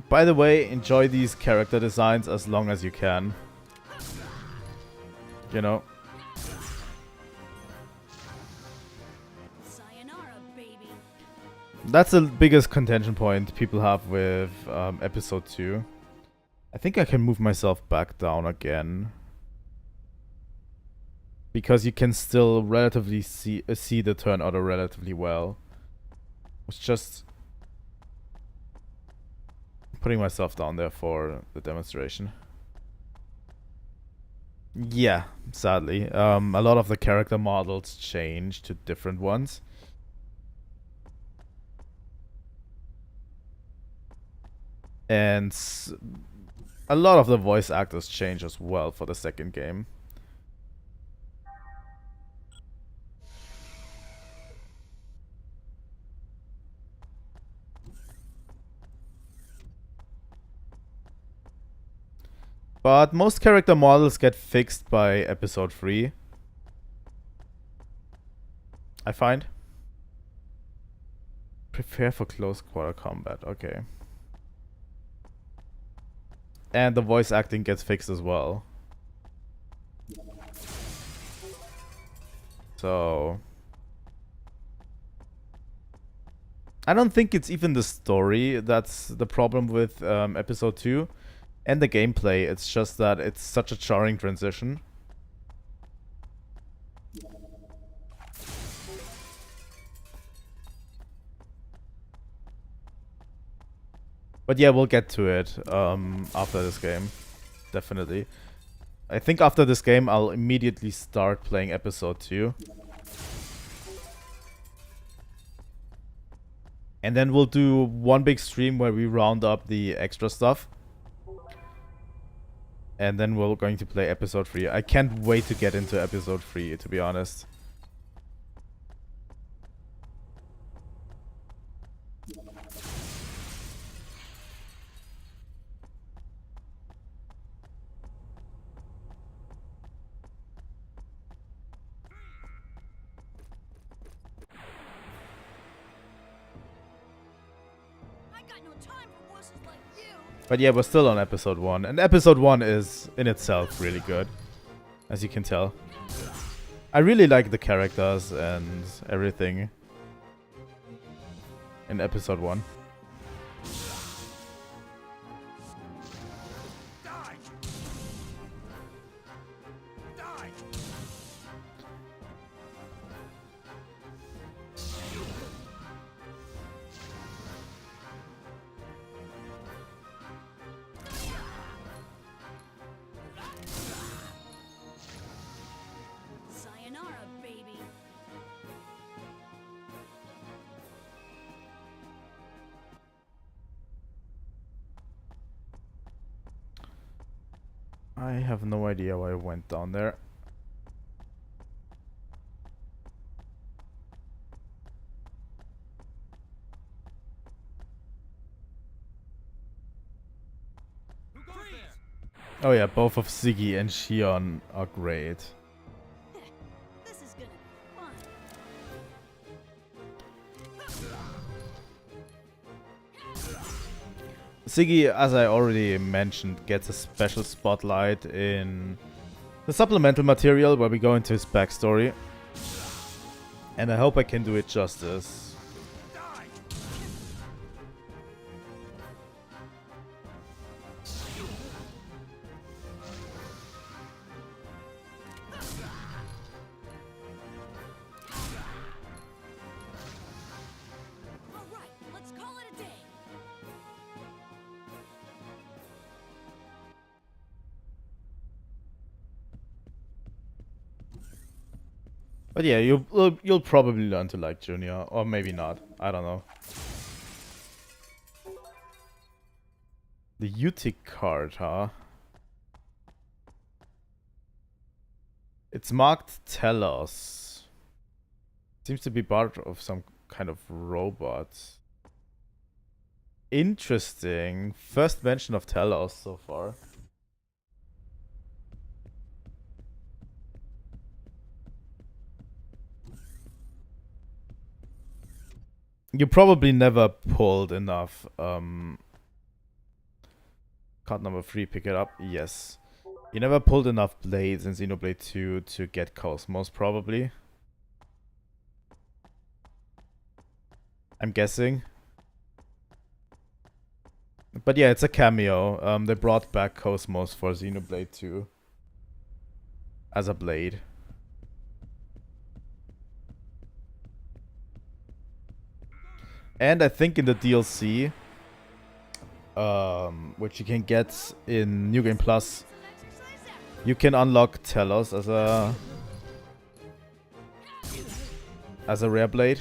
By the way, enjoy these character designs as long as you can. You know? Sayonara, baby. That's the biggest contention point people have with episode 2. I think I can move myself back down again. Because you can still relatively see the turn order relatively well. It's just putting myself down there for the demonstration. Yeah, sadly. A lot of the character models change to different ones. And a lot of the voice actors change as well for the second game. But most character models get fixed by episode 3. I find. Prepare for close quarter combat, okay. And the voice acting gets fixed as well. So... I don't think it's even the story that's the problem with episode 2. And the gameplay, it's just that it's such a jarring transition. But yeah, we'll get to it after this game. Definitely. I think after this game, I'll immediately start playing episode 2. And then we'll do one big stream where we round up the extra stuff. And then we're going to play episode 3. I can't wait to get into episode 3, to be honest. I got no time for wusses like you. But yeah, we're still on episode 1. And episode 1 is, in itself, really good. As you can tell. I really like the characters and everything in episode 1. Sayonara, baby. I have no idea why I went down there. Oh yeah, both of Ziggy and Shion are great. This is gonna be fun. Ziggy, as I already mentioned, gets a special spotlight in the supplemental material where we go into his backstory. And I hope I can do it justice. All right, let's call it a day. But yeah, you'll probably learn to like Junior, or maybe not. I don't know. The Utic card, huh? It's marked Telos. Seems to be part of some kind of robot. Interesting. First mention of Telos so far. You probably never pulled enough. Card number 3, pick it up. Yes. You never pulled enough blades in Xenoblade 2 to get KOS-MOS, probably. I'm guessing. But yeah, it's a cameo. They brought back KOS-MOS for Xenoblade 2 as a blade. And I think in the DLC, which you can get in New Game Plus, you can unlock Telos as a rare blade.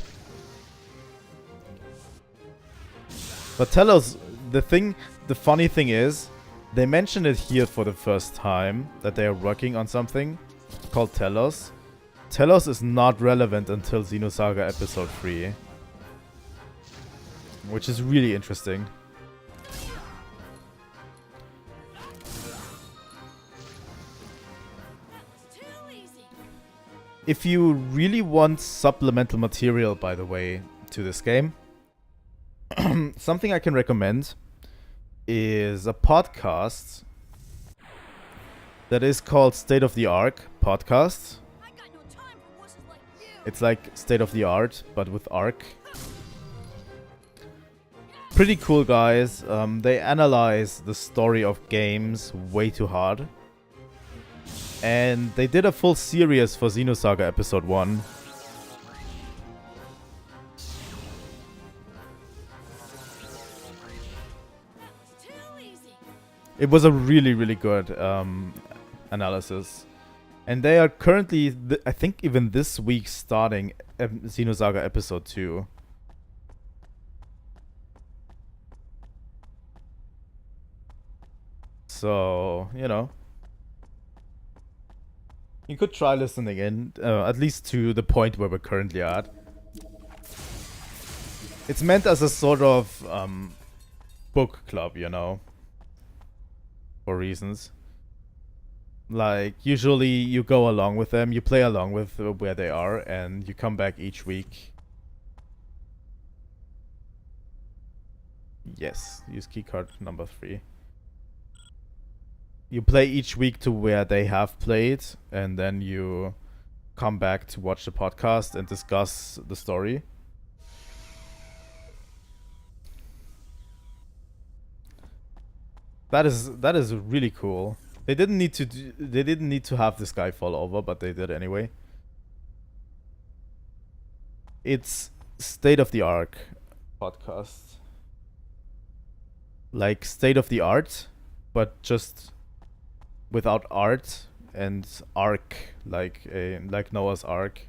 But Telos, the funny thing is, they mentioned it here for the first time that they are working on something called Telos. Telos is not relevant until Xenosaga Episode 3. Which is really interesting. If you really want supplemental material, by the way, to this game, something I can recommend is a podcast that is called State of the Arc Podcast. It's like State of the Art, but with Arc. Pretty cool guys. They analyze the story of games way too hard. And they did a full series for Xenosaga Episode 1. It was a really, really good analysis. And they are currently, I think even this week, starting Xenosaga Episode 2. So, you know, you could try listening in, at least to the point where we're currently at. It's meant as a sort of book club, you know, for reasons. Like, usually you go along with them, you play along with where they are, and you come back each week. Yes, use keycard number 3. You play each week to where they have played, and then you come back to watch the podcast and discuss the story. That is really cool. They didn't need to have this guy fall over, but they did anyway. It's state of the art podcast. Like state of the art, but just without art and arc, like Noah's Ark.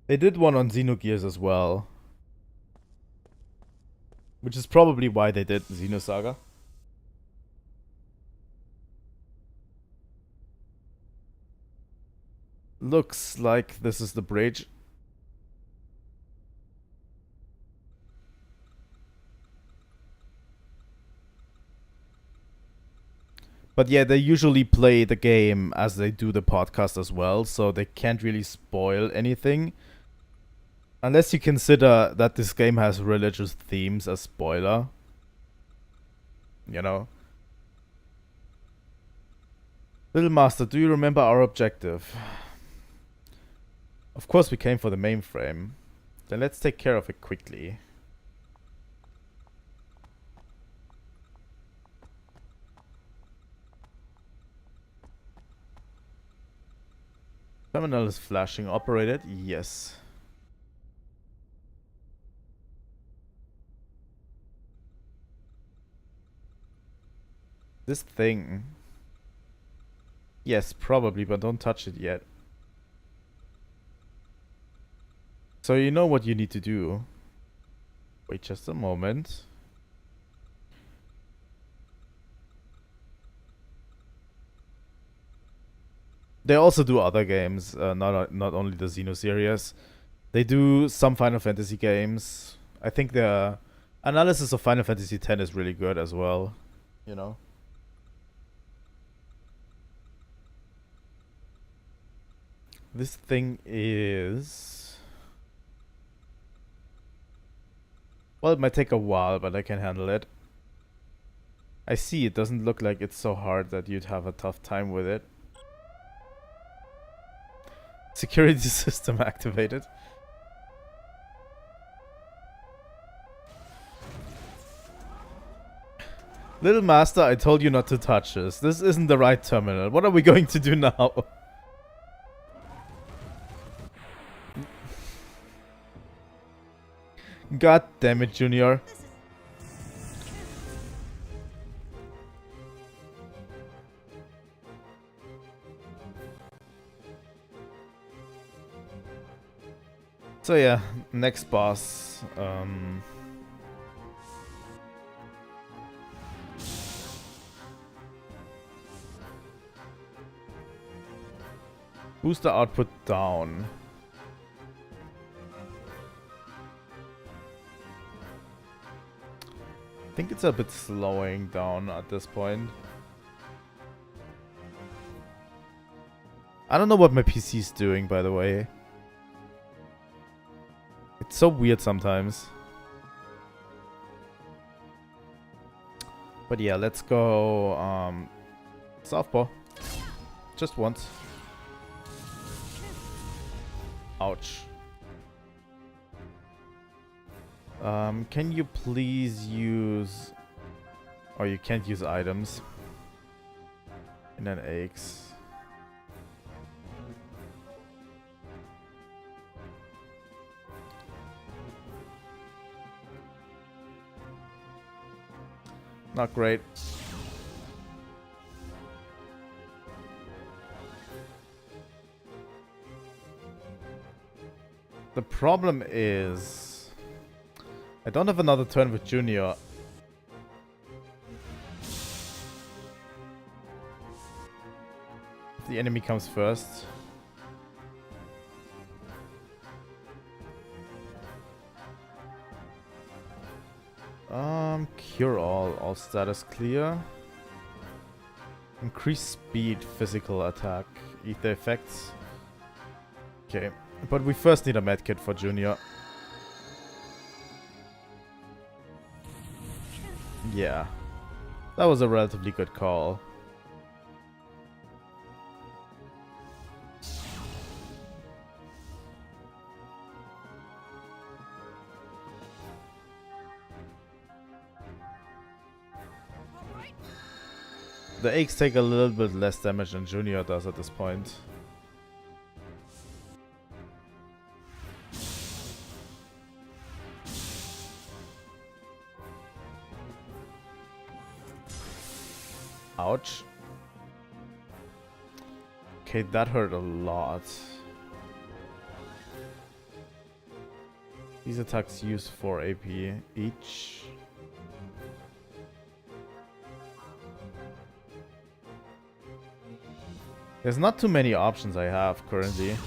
They did one on Xenogears as well, which is probably why they did Xenosaga. Looks like this is the bridge. But yeah, they usually play the game as they do the podcast as well, so they can't really spoil anything. Unless you consider that this game has religious themes as spoiler. You know? Little Master, do you remember our objective? Of course we came for the mainframe. Then let's take care of it quickly. Terminal is flashing. Operated? Yes. This thing. Yes, probably, but don't touch it yet. So you know what you need to do. Wait just a moment. They also do other games, not only the Xeno series. They do some Final Fantasy games. I think their analysis of Final Fantasy X is really good as well. You know. This thing is... Well, it might take a while, but I can handle it. I see, it doesn't look like it's so hard that you'd have a tough time with it. Security system activated. Little Master, I told you not to touch this. This isn't the right terminal. What are we going to do now? God damn it, Junior. So yeah, next boss. Booster output down. I think it's a bit slowing down at this point. I don't know what my PC's doing, by the way. It's so weird sometimes. But yeah, let's go Southpaw. Just once. Ouch. Can you please use... Oh, you can't use items. And then eggs. Not great. The problem is... I don't have another turn with Junior. If the enemy comes first. Cure all status clear. Increase speed, physical attack, ether effects. Okay, but we first need a medkit for Junior. Yeah, that was a relatively good call. The eggs take a little bit less damage than Junior does at this point. Ouch. Okay, that hurt a lot. These attacks use 4 AP each. There's not too many options I have currently.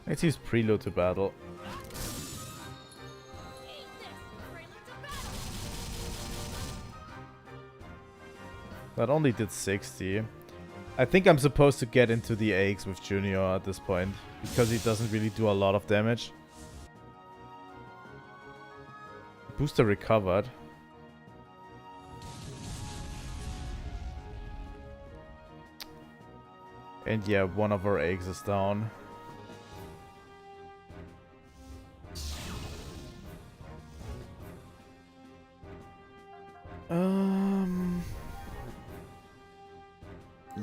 Let's use Prelude to battle. That only did 60. I think I'm supposed to get into the eggs with Junior at this point, because he doesn't really do a lot of damage. Booster recovered. And yeah, one of our eggs is down.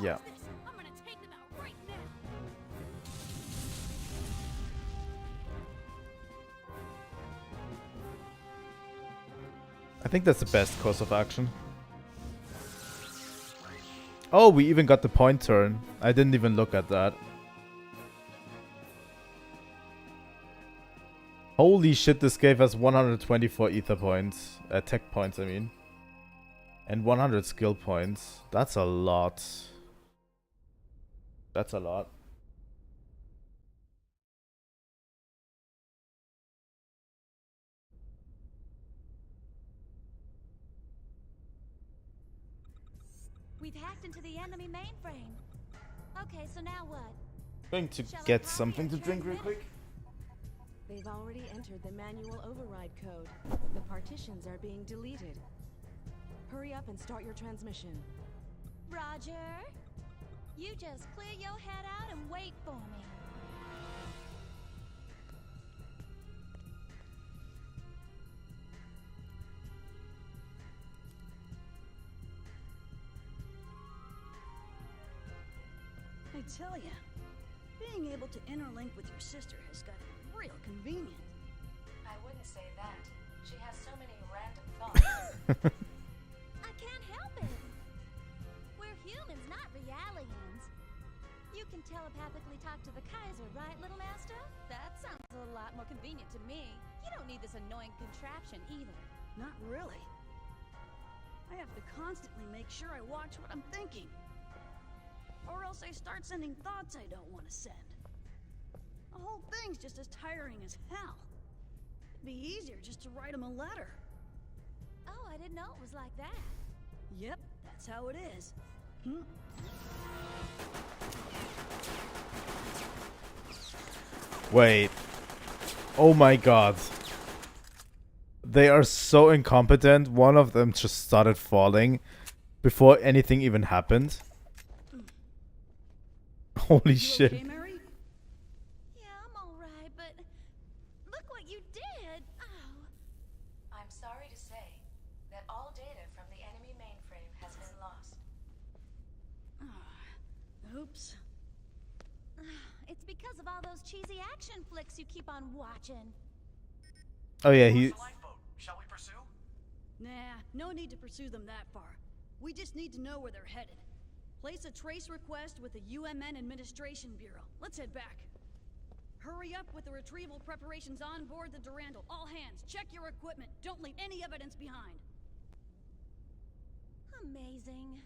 Yeah. I think that's the best course of action. Oh, we even got the point turn. I didn't even look at that. Holy shit, this gave us 124 ether points. Tech points, I mean. And 100 skill points. That's a lot. That's a lot. We've hacked into the enemy mainframe. Okay, so now what? Going to get something to drink real quick. They've already entered the manual override code. The partitions are being deleted. Hurry up and start your transmission. Roger. You just clear your head out and wait for me. I tell ya, being able to interlink with your sister has gotten real convenient. I wouldn't say that. She has so many random thoughts. I can't help it. We're humans, not realians. You can telepathically talk to the Kaiser, right, little master? That sounds a lot more convenient to me. You don't need this annoying contraption either. Not really. I have to constantly make sure I watch what I'm thinking. Or else I start sending thoughts I don't want to send. The whole thing's just as tiring as hell. It'd be easier just to write him a letter. Oh, I didn't know it was like that. Yep, that's how it is. Wait. Oh my god. They are so incompetent. One of them just started falling before anything even happened. Holy shit. Okay, Mary? Yeah, I'm alright, but look what you did. Oh. I'm sorry to say that all data from the enemy mainframe has been lost. Oops. It's because of all those cheesy action flicks you keep on watching. Oh yeah, he... Shall we pursue? Nah, no need to pursue them that far. We just need to know where they're headed. Place a trace request with the UMN Administration Bureau. Let's head back. Hurry up with the retrieval preparations on board the Durandal. All hands, check your equipment. Don't leave any evidence behind. Amazing.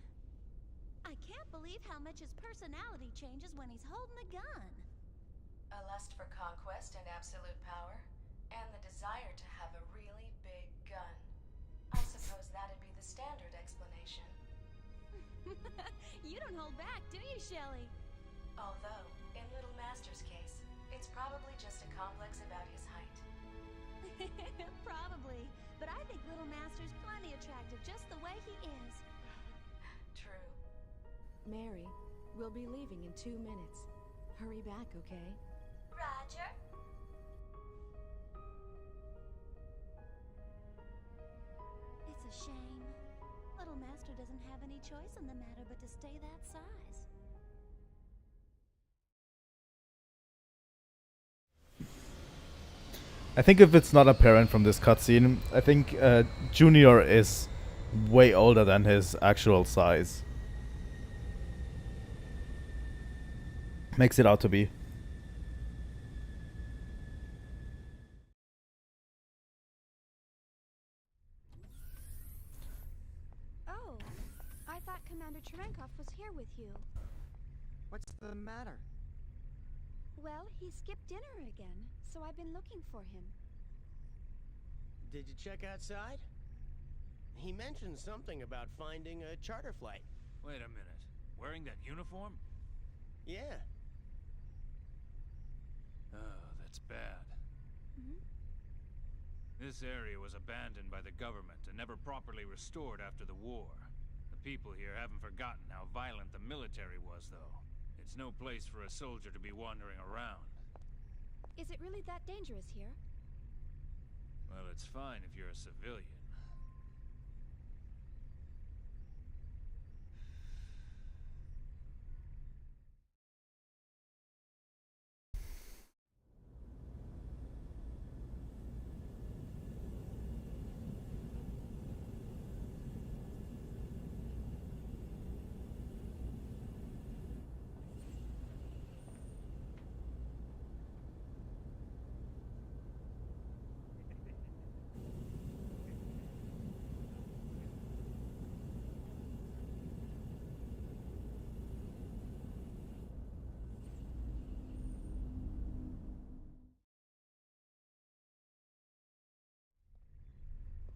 I can't believe how much his personality changes when he's holding a gun. A lust for conquest and absolute power, and the desire to have a really big gun. I suppose that'd be the standard explanation. You don't hold back, do you, Shelley? Although, in Little Master's case, it's probably just a complex about his height. Probably, but I think Little Master's plenty attractive just the way he is. True. Mary, we'll be leaving in 2 minutes. Hurry back, okay? Roger. It's a shame. Little Master doesn't have any choice in the matter but to stay that size. I think if it's not apparent from this cutscene, I think Junior is way older than his actual size. Makes it out to be. Oh, I thought Commander Cherenkov was here with you. What's the matter? Well, he skipped dinner again, so I've been looking for him. Did you check outside? He mentioned something about finding a charter flight. Wait a minute. Wearing that uniform? Yeah. Oh, that's bad. Hmm? This area was abandoned by the government and never properly restored after the war. The people here haven't forgotten how violent the military was, though. It's no place for a soldier to be wandering around. Is it really that dangerous here? Well, it's fine if you're a civilian.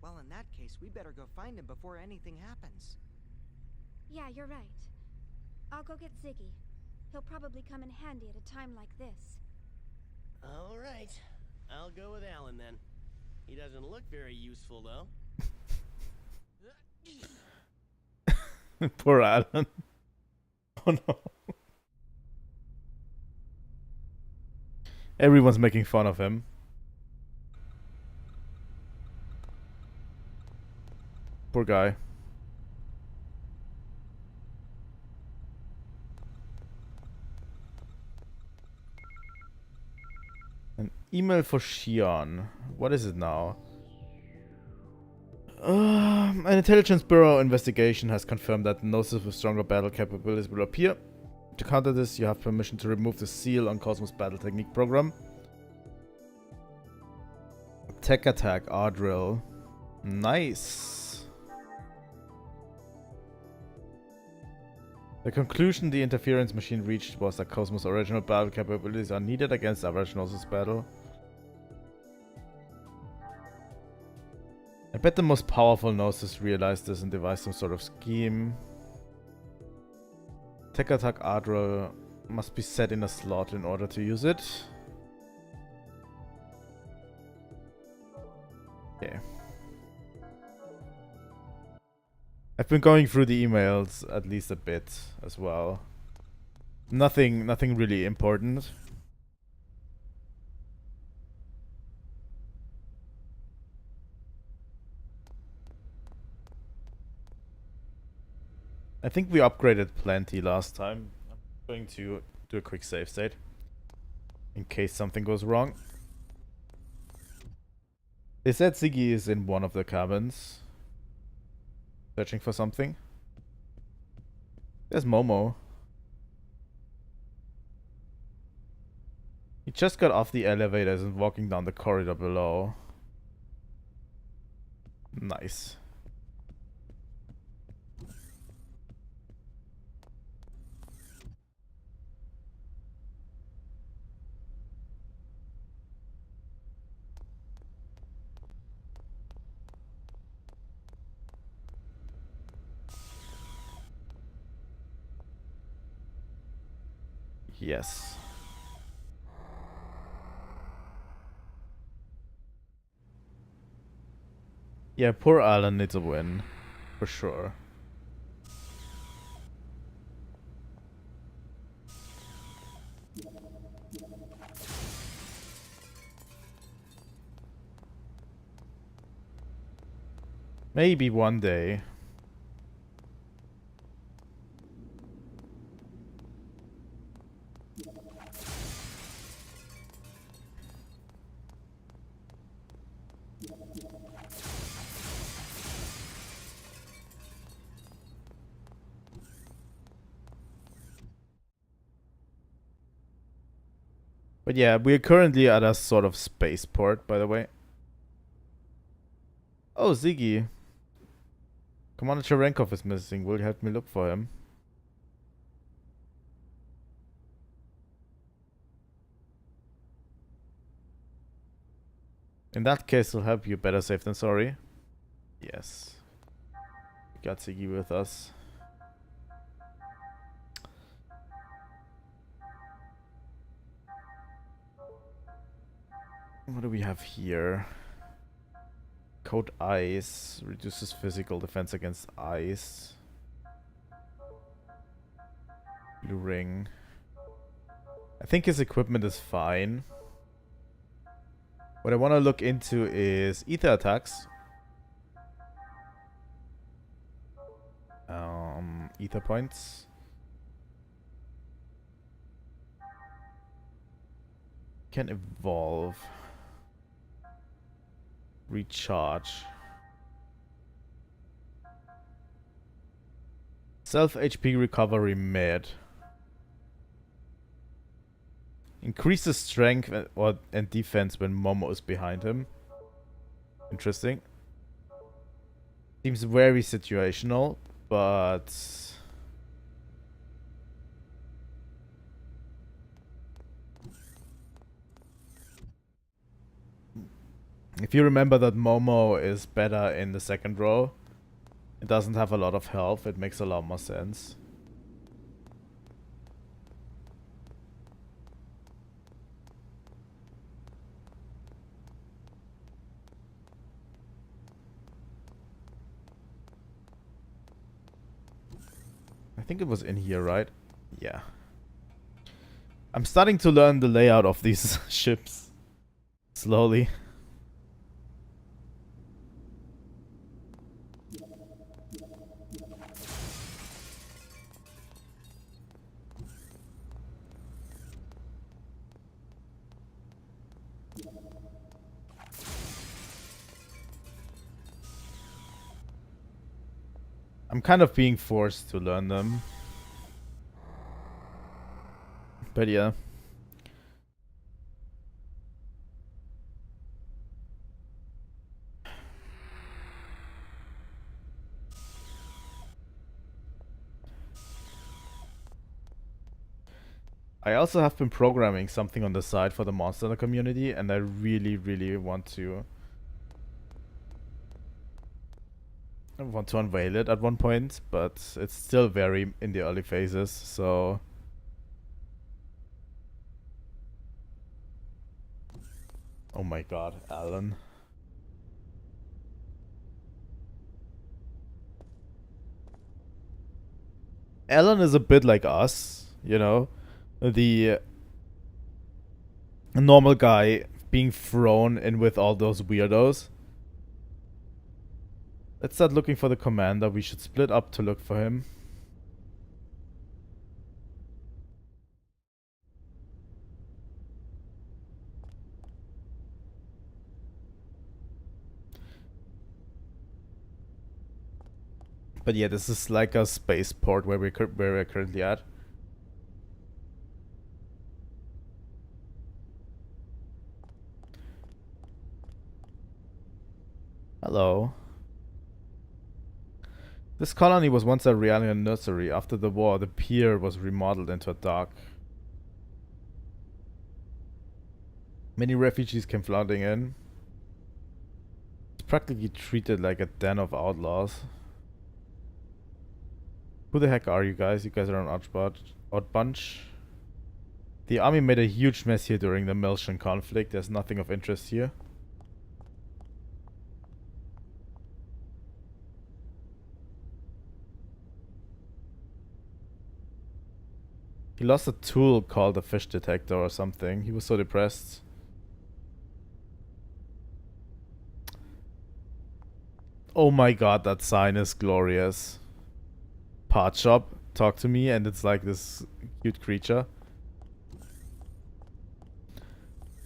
Well, in that case, we better go find him before anything happens. Yeah, you're right. I'll go get Ziggy. He'll probably come in handy at a time like this. All right. I'll go with Alan then. He doesn't look very useful, though. Poor Alan. Oh no. Everyone's making fun of him. Poor guy. An email for Shion. What is it now? An intelligence bureau investigation has confirmed that Gnosis with stronger battle capabilities will appear. To counter this, you have permission to remove the seal on KOS-MOS battle technique program. Tech attack, R-drill. Nice. The conclusion the interference machine reached was that KOS-MOS' original battle capabilities are needed against average Gnosis battle. I bet the most powerful Gnosis realized this and devised some sort of scheme. Tech attack R-drill must be set in a slot in order to use it. Okay. I've been going through the emails at least a bit as well. Nothing really important. I think we upgraded plenty last time. I'm going to do a quick save state in case something goes wrong. They said Ziggy is in one of the cabins. Searching for something. There's Momo. He just got off the elevators and walking down the corridor below. Nice. Yes. Yeah, poor Alan needs a win. For sure. Maybe one day. But yeah, we're currently at a sort of spaceport, by the way. Oh, Ziggy. Commander Cherenkov is missing. Will you help me look for him? In that case, I'll help you. Better safe than sorry. Yes. We got Ziggy with us. What do we have here? Code Ice reduces physical defense against ice. Blue ring. I think his equipment is fine. What I want to look into is ether attacks. Ether points. Can evolve. Recharge. Self HP recovery mid. Increases strength and defense when Momo is behind him. Interesting. Seems very situational, but if you remember that Momo is better in the second row, it doesn't have a lot of health, it makes a lot more sense. I think it was in here, right? Yeah. I'm starting to learn the layout of these ships. Slowly. I'm kind of being forced to learn them. But yeah. I also have been programming something on the side for the Monster Hunter community, and I really, really want to unveil it at one point, but it's still very in the early phases, so oh my god, Alan. Alan is a bit like us, you know? The normal guy being thrown in with all those weirdos. Let's start looking for the commander. We should split up to look for him. But yeah, this is like a spaceport where we're currently at. Hello. This colony was once a Realian nursery. After the war, the pier was remodeled into a dock. Many refugees came flooding in. It's practically treated like a den of outlaws. Who the heck are you guys? You guys are an odd bunch. The army made a huge mess here during the Miltian conflict. There's nothing of interest here. He lost a tool called a fish detector or something. He was so depressed. Oh my god, that sign is glorious. Part shop, talk to me, and it's like this cute creature.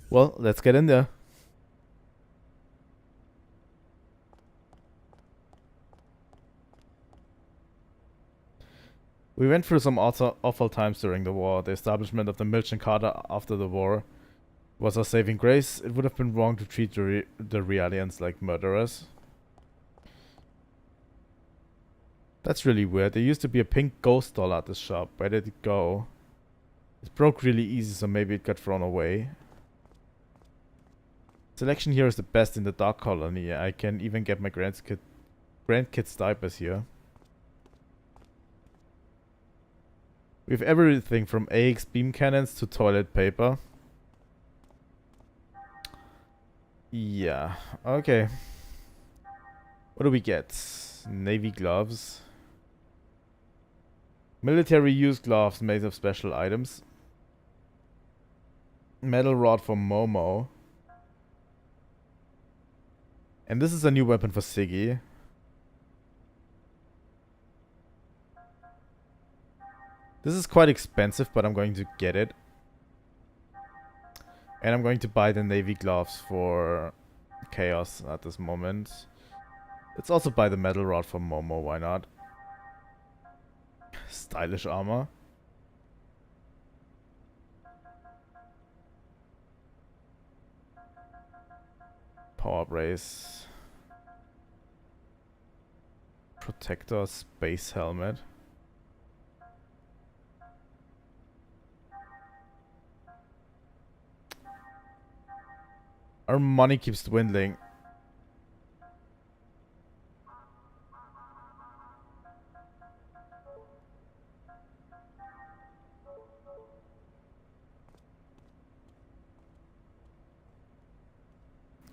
Well, let's get in there. We went through some awful times during the war. The establishment of the Milch Carter after the war was our saving grace. It would have been wrong to treat the Realians like murderers. That's really weird. There used to be a pink ghost doll at this shop. Where did it go? It broke really easy, so maybe it got thrown away. Selection here is the best in the Dark Colony. I can even get my grandkids' diapers here. We have everything from AX beam cannons to toilet paper. Yeah, okay. What do we get? Navy gloves. Military use gloves made of special items. Metal rod for Momo. And this is a new weapon for Siggy. This is quite expensive, but I'm going to get it. And I'm going to buy the navy gloves for Chaos at this moment. Let's also buy the metal rod for Momo, why not? Stylish armor. Power brace. Protector space helmet. Our money keeps dwindling.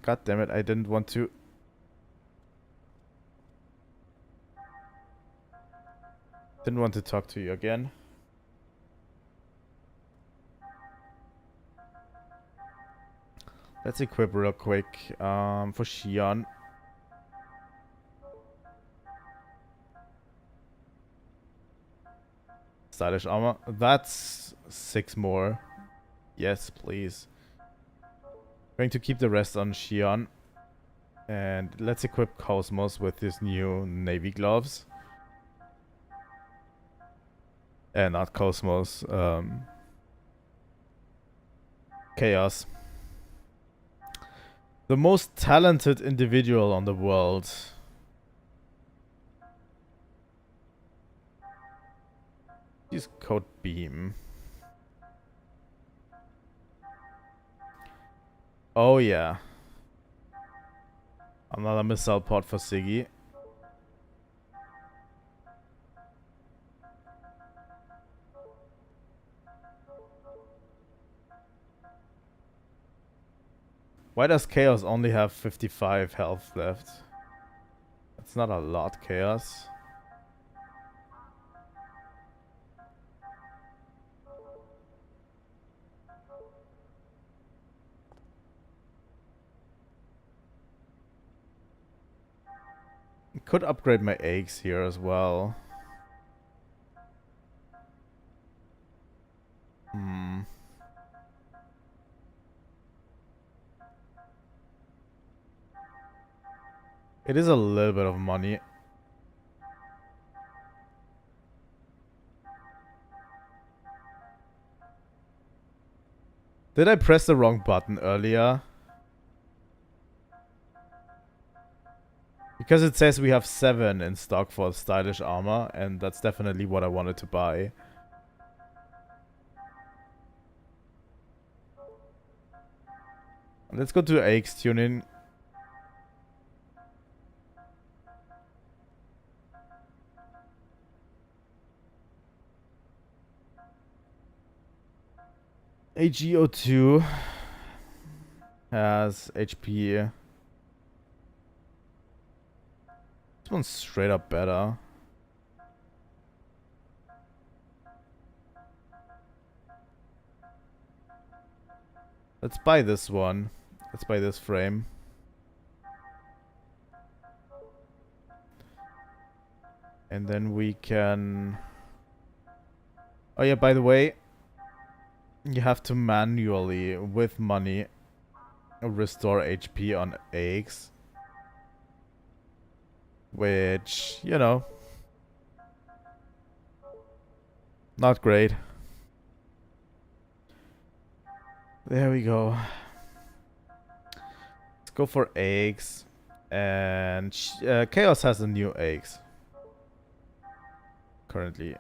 God damn it, I didn't want to. Didn't want to talk to you again. Let's equip real quick for Xion. Stylish armor. That's 6 more. Yes, please. Going to keep the rest on Xion. And let's equip KOS-MOS with his new navy gloves. Not KOS-MOS. Chaos. The most talented individual on the world. Use code beam. Oh yeah. Another missile pod for Siggy. Why does Chaos only have 55 health left? That's not a lot, Chaos. Could upgrade my eggs here as well. It is a little bit of money. Did I press the wrong button earlier? Because it says we have 7 in stock for stylish armor, and that's definitely what I wanted to buy. Let's go to AX tuning. AGO2 has HP. This one's straight up better. Let's buy this one. Let's buy this frame. And then we can... Oh yeah, by the way, you have to manually, with money, restore HP on eggs. Which, you know, not great. There we go. Let's go for eggs. And Chaos has the new eggs. Currently.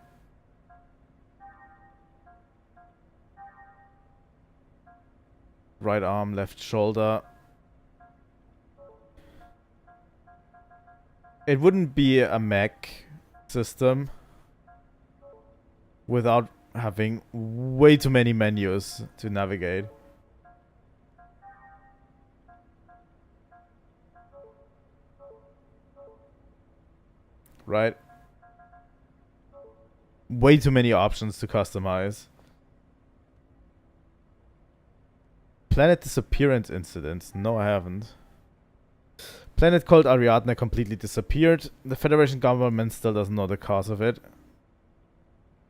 Right arm, left shoulder. It wouldn't be a mech system without having way too many menus to navigate. Right? Way too many options to customize. Planet disappearance incidents. No, I haven't. Planet called Ariadne completely disappeared. The Federation government still doesn't know the cause of it.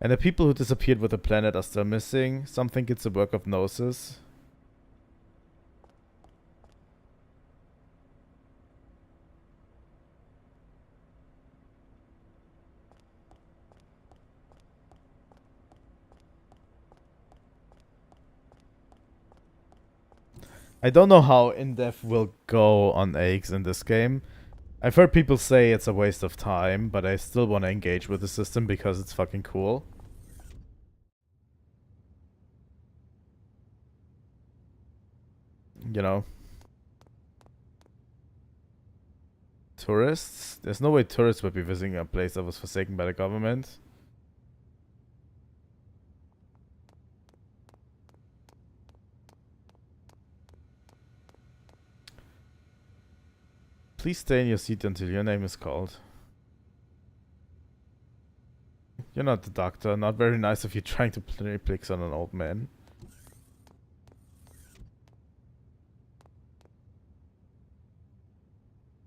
And the people who disappeared with the planet are still missing. Some think it's a work of Gnosis. I don't know how in-depth we'll go on eggs in this game. I've heard people say it's a waste of time, but I still want to engage with the system because it's fucking cool. You know. Tourists? There's no way tourists would be visiting a place that was forsaken by the government. Please stay in your seat until your name is called. You're not the doctor. Not very nice of you trying to play tricks on an old man.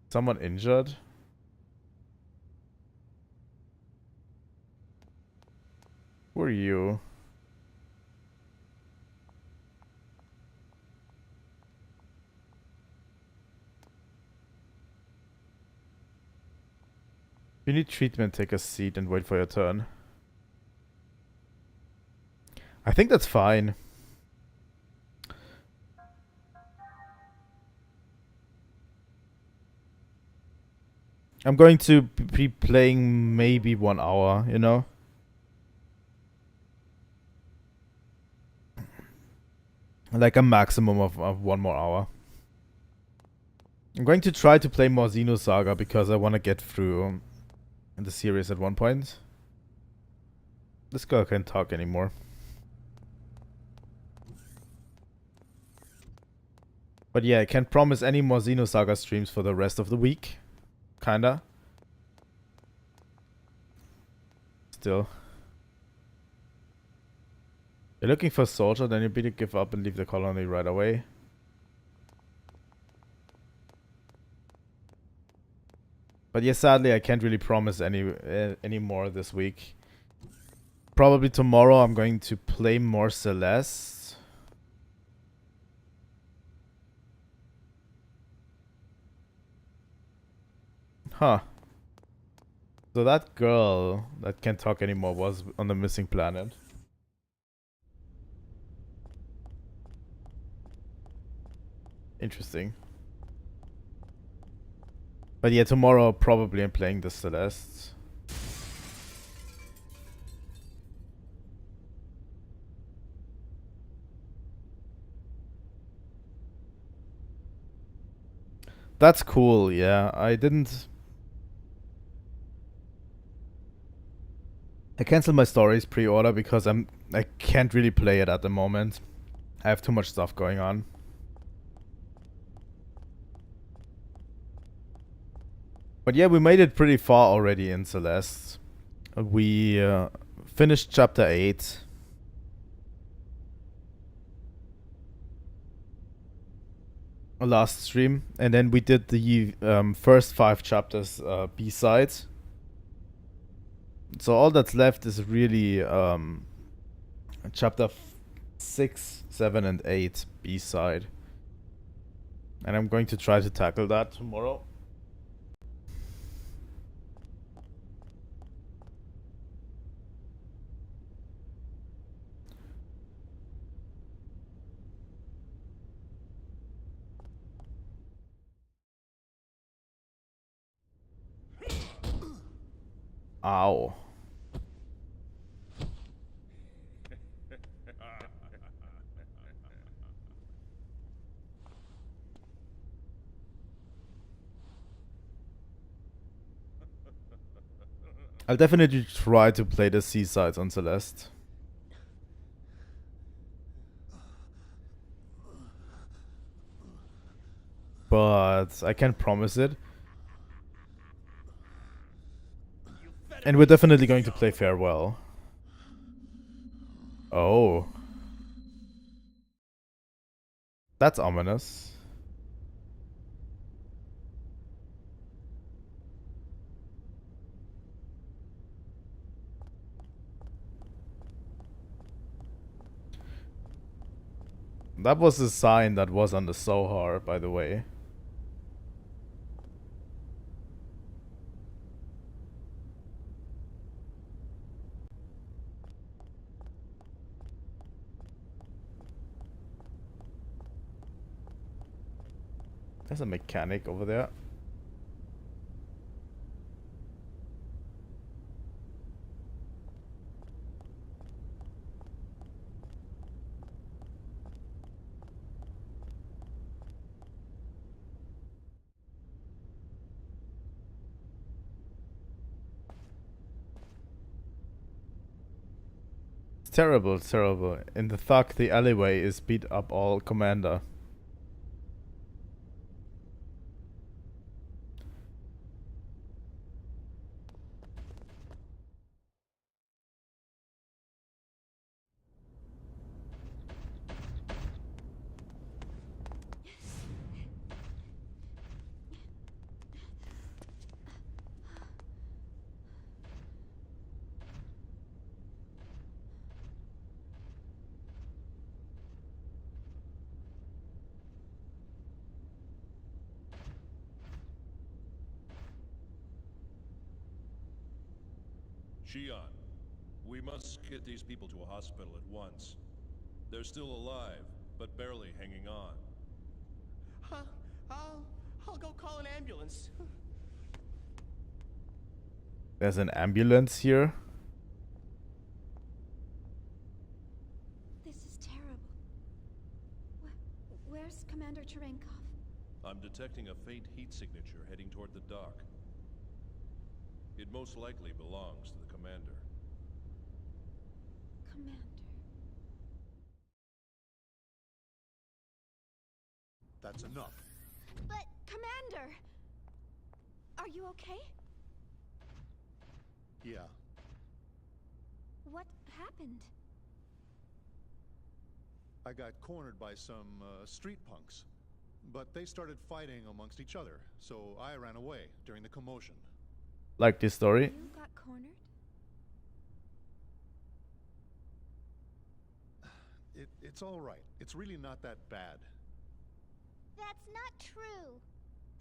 Someone injured? Who are you? If you need treatment, take a seat and wait for your turn. I think that's fine. I'm going to be playing maybe 1 hour, you know? Like a maximum of 1 more hour. I'm going to try to play more Xenosaga because I want to get through the series at one point. This girl can't talk anymore. But yeah, I can't promise any more Xenosaga streams for the rest of the week. Kinda. Still. You're looking for a soldier, then you better give up and leave the colony right away. But yeah, sadly, I can't really promise any more this week. Probably tomorrow I'm going to play more Celeste. Huh. So that girl that can't talk anymore was on the missing planet. Interesting. But yeah, tomorrow probably I'm playing the Celeste. That's cool, yeah. I canceled my stories pre-order because I can't really play it at the moment. I have too much stuff going on. But yeah, we made it pretty far already in Celeste. We finished chapter 8. Last stream. And then we did the first 5 chapters B-sides. So all that's left is really chapter 6, 7, and 8 B-side. And I'm going to try to tackle that tomorrow. Ow. I'll definitely try to play the C-sides on Celeste. But I can't promise it. And we're definitely going to play Farewell. Oh. That's ominous. That was the sign that was on the Sohar, by the way. There's a mechanic over there. It's terrible, terrible. In the thug, the alleyway is beat up all commander. Shion, we must get these people to a hospital at once. They're still alive, but barely hanging on. Huh? I'll go call an ambulance. There's an ambulance here. This is terrible. Where's Commander Cherenkov? I'm detecting a faint heat signature heading toward the dock. It most likely belongs to the commander. Commander. That's enough. But, Commander! Are you okay? Yeah. What happened? I got cornered by some street punks. But they started fighting amongst each other, so I ran away during the commotion. Like this story? You got cornered? It's all right. It's really not that bad. That's not true.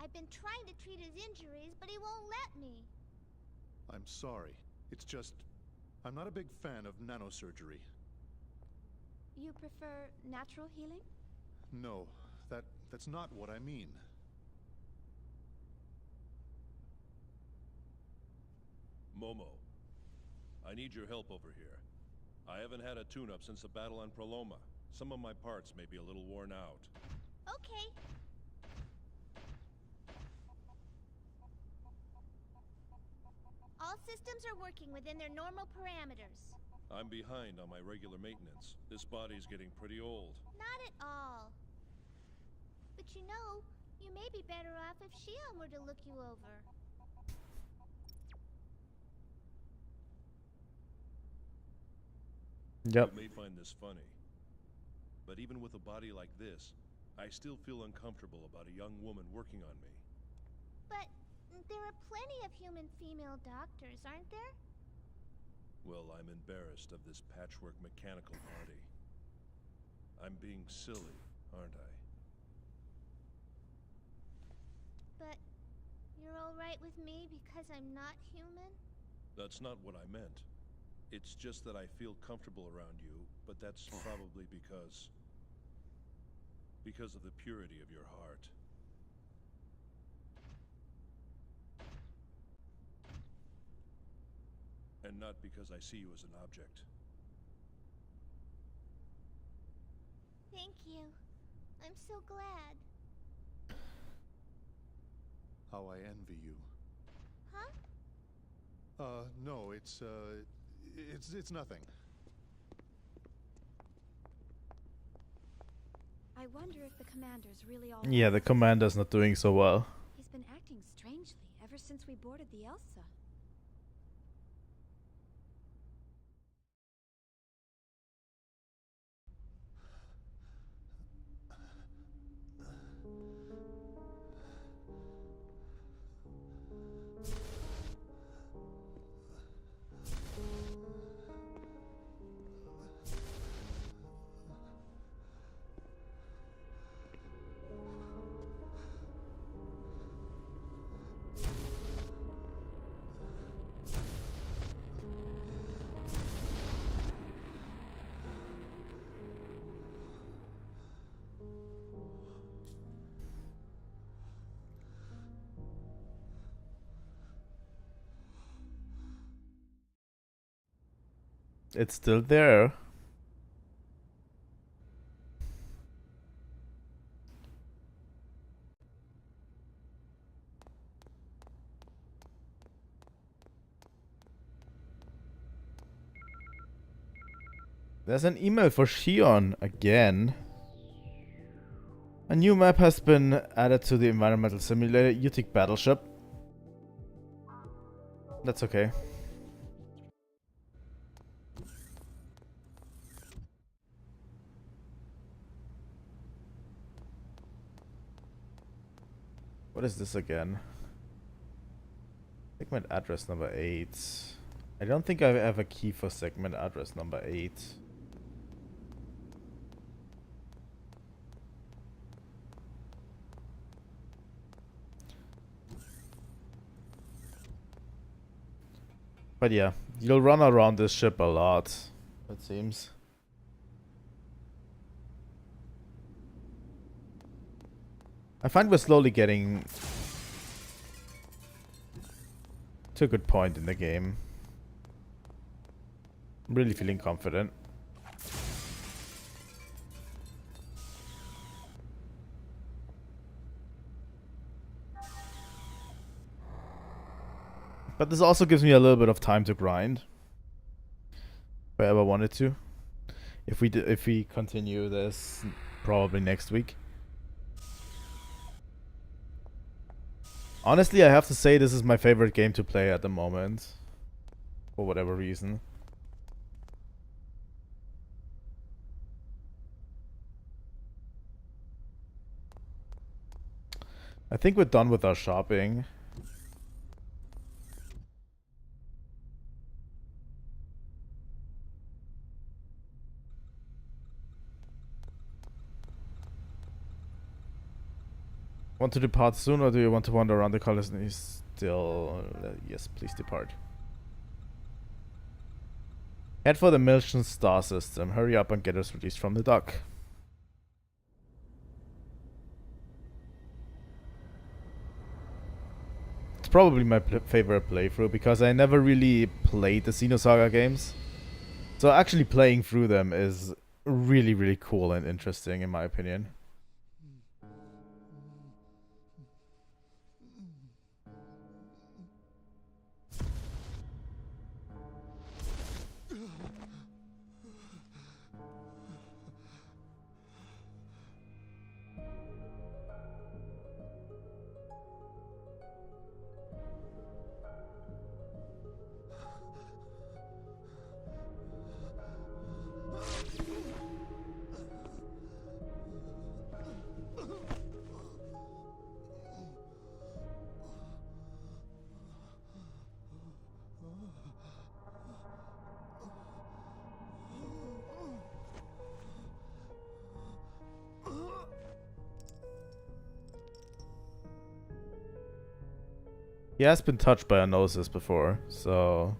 I've been trying to treat his injuries, but he won't let me. I'm sorry. It's just, I'm not a big fan of nanosurgery. You prefer natural healing? No, that's not what I mean. Momo, I need your help over here. I haven't had a tune-up since the battle on Proloma. Some of my parts may be a little worn out. Okay. All systems are working within their normal parameters. I'm behind on my regular maintenance. This body's getting pretty old. Not at all. But you know, you may be better off if Shion were to look you over. Yep. You may find this funny, but even with a body like this, I still feel uncomfortable about a young woman working on me. But there are plenty of human female doctors, aren't there? Well, I'm embarrassed of this patchwork mechanical body. I'm being silly, aren't I? But you're all right with me because I'm not human? That's not what I meant. It's just that I feel comfortable around you, but that's probably because of the purity of your heart. And not because I see you as an object. Thank you. I'm so glad. How I envy you. Huh? No, it's nothing. I wonder if the commander's really all Yeah, the commander's not doing so well. He's been acting strangely ever since we boarded the Elsa. It's still there. There's an email for Shion again. A new map has been added to the environmental simulator Utic battleship. That's okay. What is this again? Segment address number 8. I don't think I have a key for segment address number 8. But yeah, you'll run around this ship a lot, it seems. I find we're slowly getting to a good point in the game. I'm really feeling confident. But this also gives me a little bit of time to grind, if I ever wanted to. If we continue this, probably next week. Honestly, I have to say this is my favorite game to play at the moment, for whatever reason. I think we're done with our shopping. Want to depart soon, or do you want to wander around the colony still? Yes, please depart. Head for the Milton star system. Hurry up and get us released from the dock. It's probably my favorite playthrough because I never really played the Xenosaga games. So actually playing through them is really, really cool and interesting in my opinion. He has been touched by a Gnosis before, so...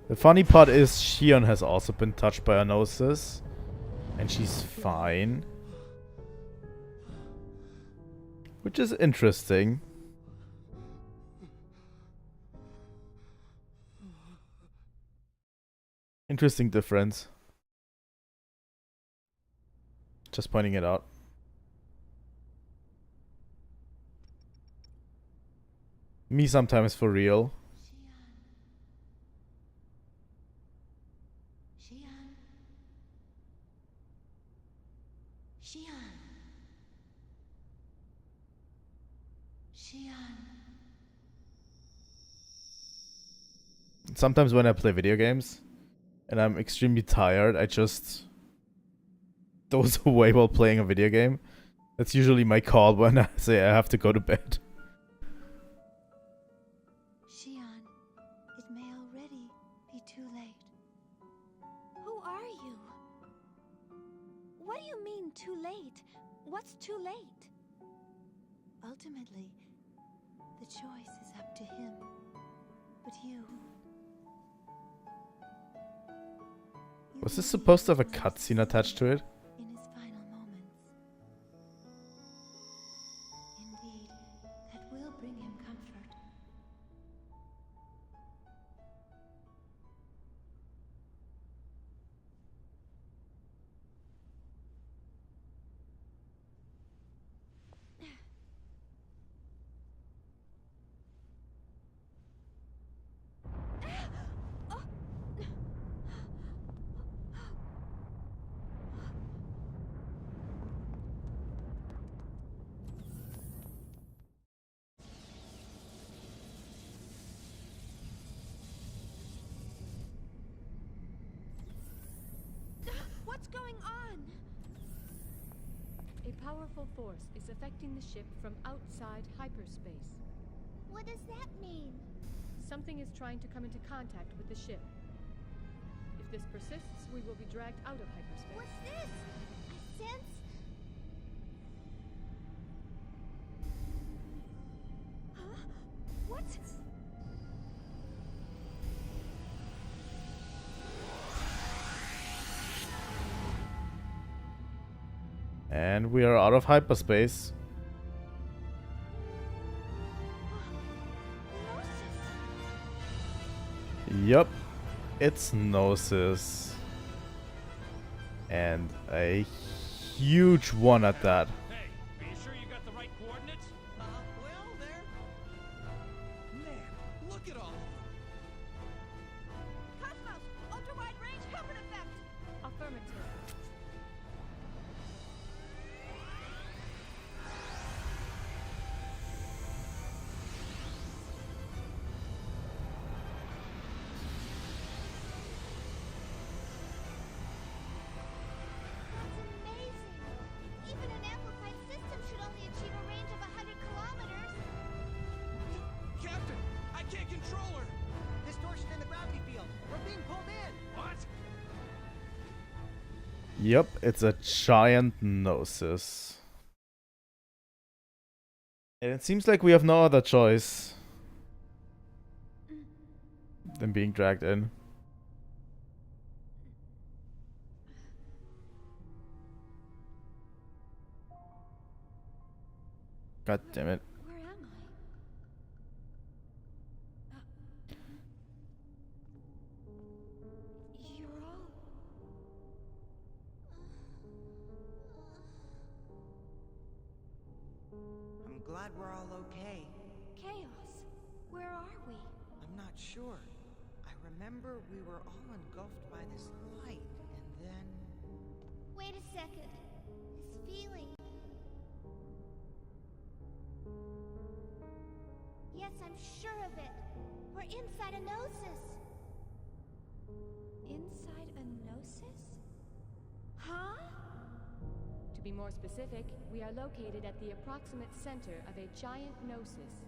The funny part is Shion has also been touched by a Gnosis, and she's fine. Which is interesting. Interesting difference. Just pointing it out. Me sometimes for real. Sometimes when I play video games and I'm extremely tired, I just doze away while playing a video game. That's usually my call when I say I have to go to bed. Shion, it may already be too late. Who are you? What do you mean, too late? What's too late? Ultimately, the choice is up to him. But you... Was this supposed to have a cutscene attached to it? in his final moments. Indeed, that will bring him comfort. What's going on? A powerful force is affecting the ship from outside hyperspace. What does that mean? Something is trying to come into contact with the ship. If this persists, we will be dragged out of hyperspace. What's this? I sense... Huh? What? And we are out of hyperspace. Yup, it's Gnosis. And a huge one at that. Hey, are you sure you got the right coordinates? Well, there. Man, look at all. KOS-MOS, ultra-wide range helmet effect. Affirmative. That's amazing. Even an amplified system should only achieve a range of 100 kilometers. Captain, I can't control her. Distortion in the gravity field. We're being pulled in. What? Yup, it's a giant Gnosis. And it seems like we have no other choice than being dragged in. God damn it. Where am I? You're all... I'm glad we're all okay. Chaos. Where are we? I'm not sure. I remember we were all engulfed by this light, and then... Wait a second. This feeling. Yes, I'm sure of it. We're inside a Gnosis. Inside a Gnosis? Huh? To be more specific, we are located at the approximate center of a giant Gnosis.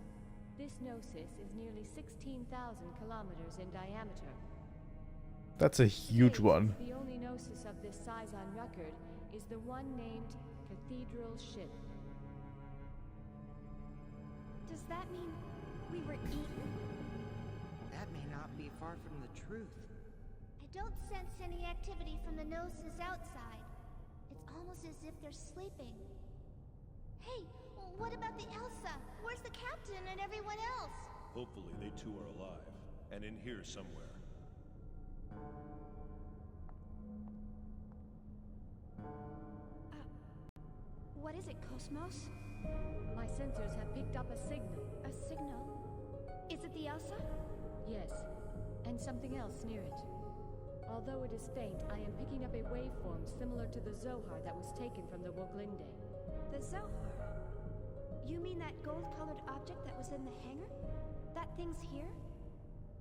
This Gnosis is nearly 16,000 kilometers in diameter. That's a huge one. The only Gnosis of this size on record is the one named Cathedral Ship. Does that mean we were eaten? That may not be far from the truth. I don't sense any activity from the Gnosis outside. It's almost as if they're sleeping. Hey, what about the Elsa? Where's the captain and everyone else? Hopefully they too are alive, and in here somewhere. What is it, KOS-MOS? My sensors have picked up a signal. A signal? Is it the Elsa? Yes, and something else near it. Although it is faint, I am picking up a waveform similar to the Zohar that was taken from the Woglinde. The Zohar? You mean that gold-colored object that was in the hangar? That thing's here?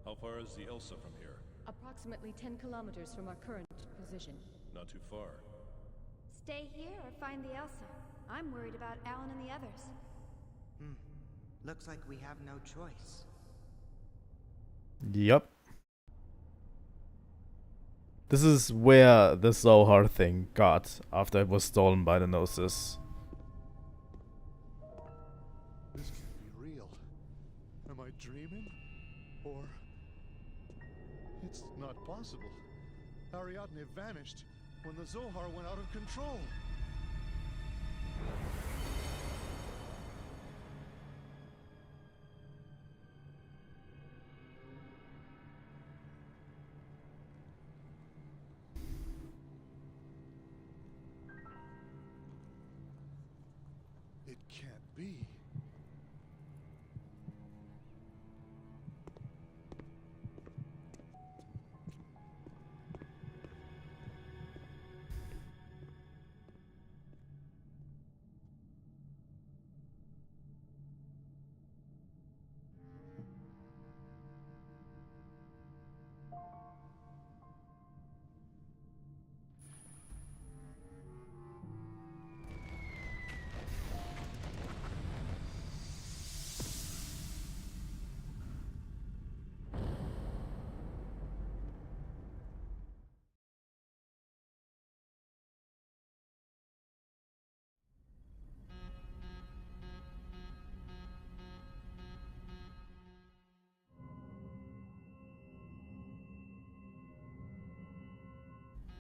How far is the Elsa from here? Approximately 10 kilometers from our current position. Not too far. Stay here or find the Elsa. I'm worried about Alan and the others. Looks like we have no choice. Yep. This is where the Zohar thing got after it was stolen by the Gnosis. This can't be real. Am I dreaming? Or... It's not possible. Ariadne vanished when the Zohar went out of control. It can't be.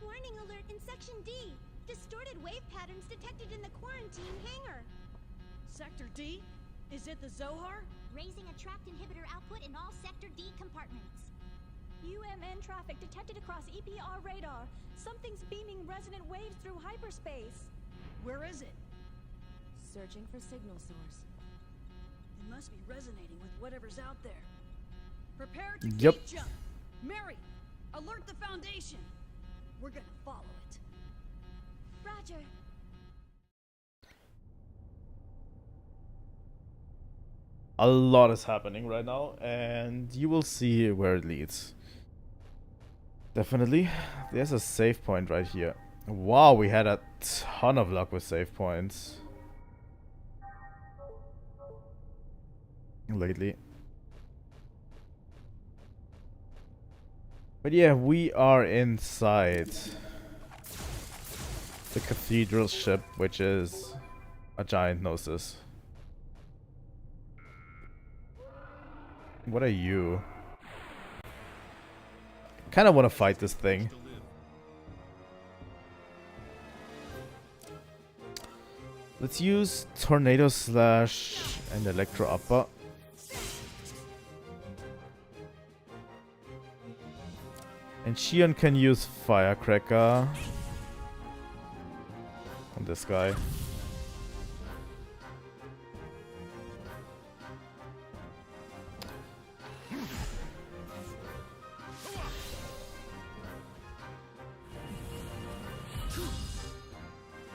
Warning alert in Section D! Distorted wave patterns detected in the quarantine hangar! Sector D? Is it the Zohar? Raising a trapped inhibitor output in all Sector D compartments. UMN traffic detected across EPR radar. Something's beaming resonant waves through hyperspace. Where is it? Searching for signal source. It must be resonating with whatever's out there. Prepare to Yep. gate jump. Mary, alert the Foundation. We're gonna follow it. Roger. A lot is happening right now, and you will see where it leads. Definitely. There's a save point right here. Wow, we had a ton of luck with save points lately. But yeah, we are inside the cathedral ship, which is a giant Gnosis. What are you? Kind of want to fight this thing. Let's use Tornado Slash and Electro Upper. And Shion can use Firecracker on this guy.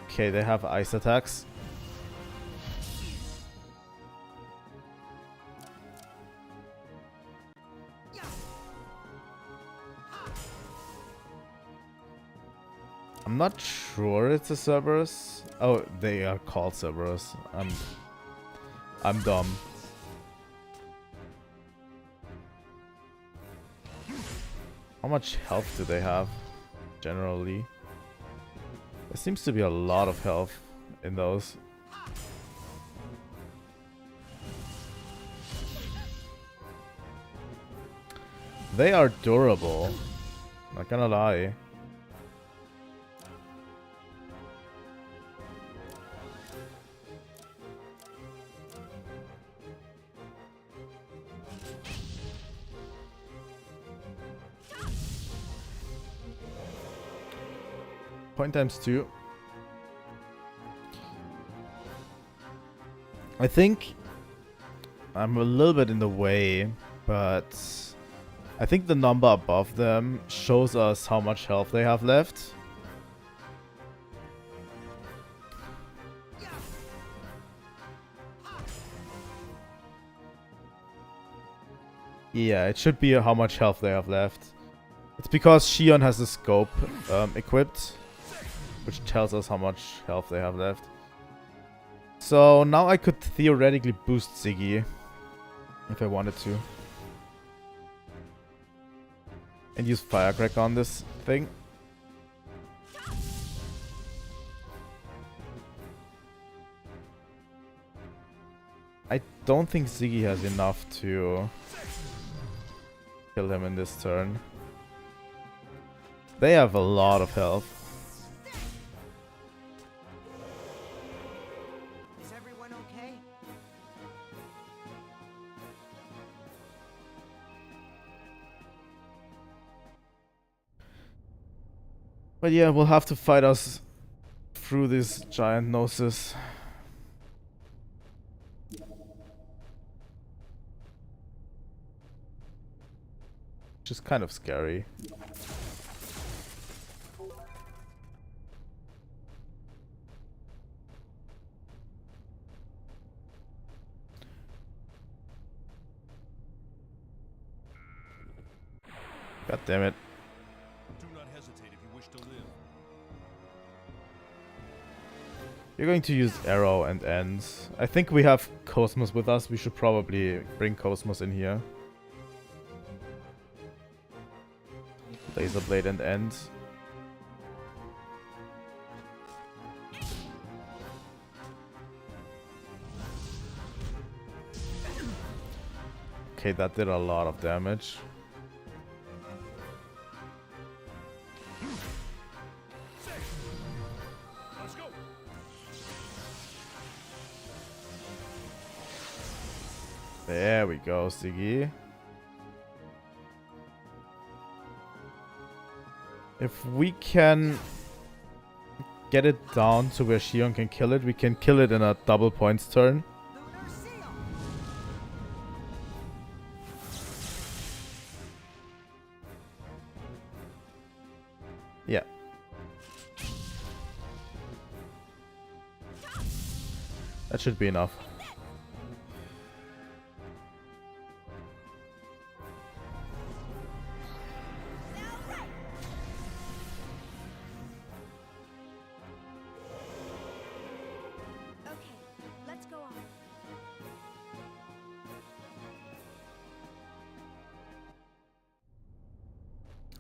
Okay, they have ice attacks. I'm not sure it's a Cerberus. Oh, they are called Cerberus. I'm dumb. How much health do they have, generally? There seems to be a lot of health in those. They are durable, not gonna lie. Point times 2. I think I'm a little bit in the way, but I think the number above them shows us how much health they have left. Yeah, it should be how much health they have left. It's because Shion has the scope equipped, which tells us how much health they have left. So now I could theoretically boost Ziggy if I wanted to. And use Firecracker on this thing. I don't think Ziggy has enough to kill him in this turn. They have a lot of health. Is everyone okay? But yeah, we'll have to fight us through this giant Gnosis. Which is kind of scary. God damn it. Do not hesitate if you wish to live. You're going to use arrow and ends. I think we have KOS-MOS with us. We should probably bring KOS-MOS in here. Laser blade and end. Okay, that did a lot of damage. There we go, Ziggy. If we can get it down to where Shion can kill it, we can kill it in a double points turn. Yeah. That should be enough.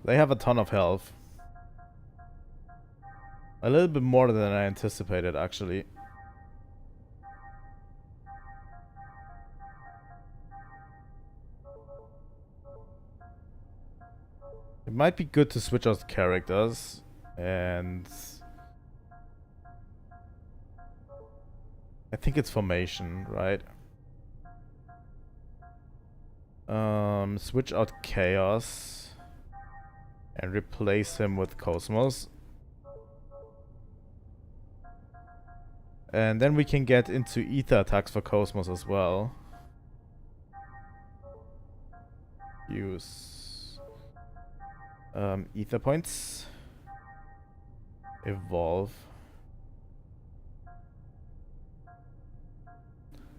They have a ton of health. A little bit more than I anticipated, actually. It might be good to switch out characters and I think it's formation, right? Switch out Chaos and replace him with KOS-MOS. And then we can get into ether attacks for KOS-MOS as well. Use ether points. Evolve.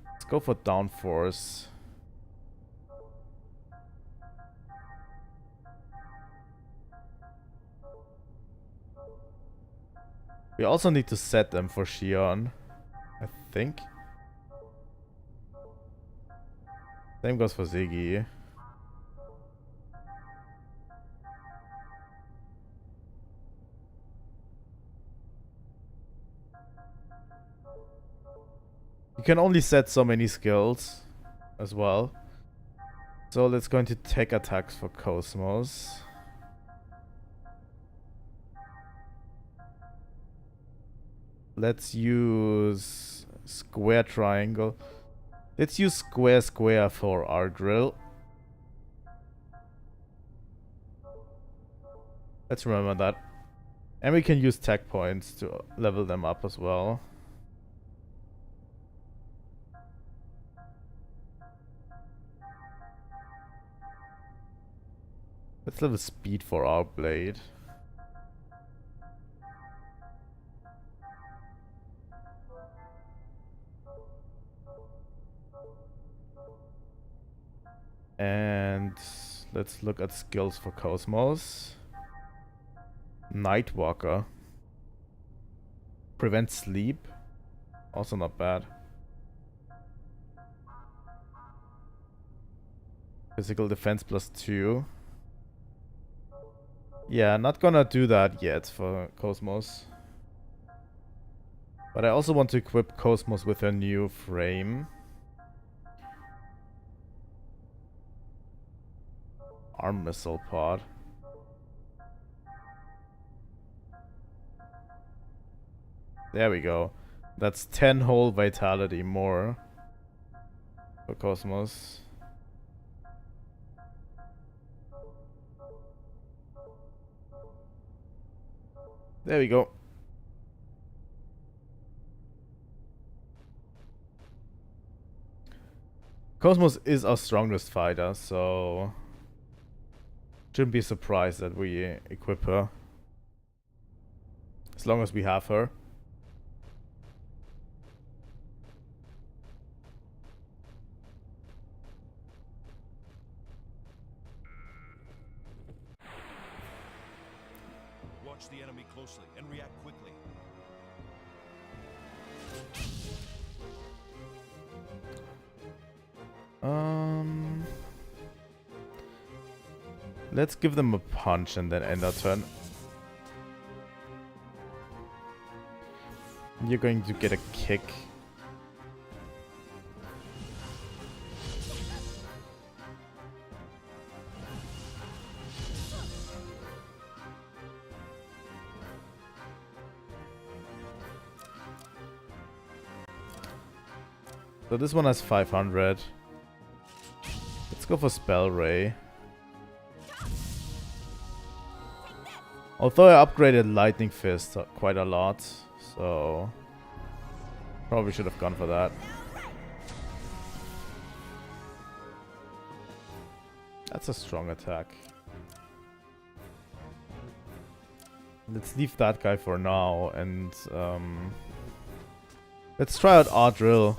Let's go for downforce. We also need to set them for Shion, I think. Same goes for Ziggy. You can only set so many skills as well. So let's go into tech attacks for KOS-MOS. Let's use square triangle. Let's use square square for our drill. Let's remember that. And we can use tech points to level them up as well. Let's level speed for our blade. And let's look at skills for KOS-MOS. Nightwalker. Prevent sleep. Also not bad. Physical defense +2. Yeah, not gonna do that yet for KOS-MOS. But I also want to equip KOS-MOS with a new frame. Arm missile pod. There we go. That's 10 whole vitality more for KOS-MOS. There we go. KOS-MOS is our strongest fighter, so shouldn't be surprised that we equip her. As long as we have her. Watch the enemy closely and react quickly. Let's give them a punch and then end our turn. You're going to get a kick. So this one has 500. Let's go for Spell Ray. Although I upgraded Lightning Fist quite a lot, so probably should have gone for that. That's a strong attack. Let's leave that guy for now and let's try out our drill.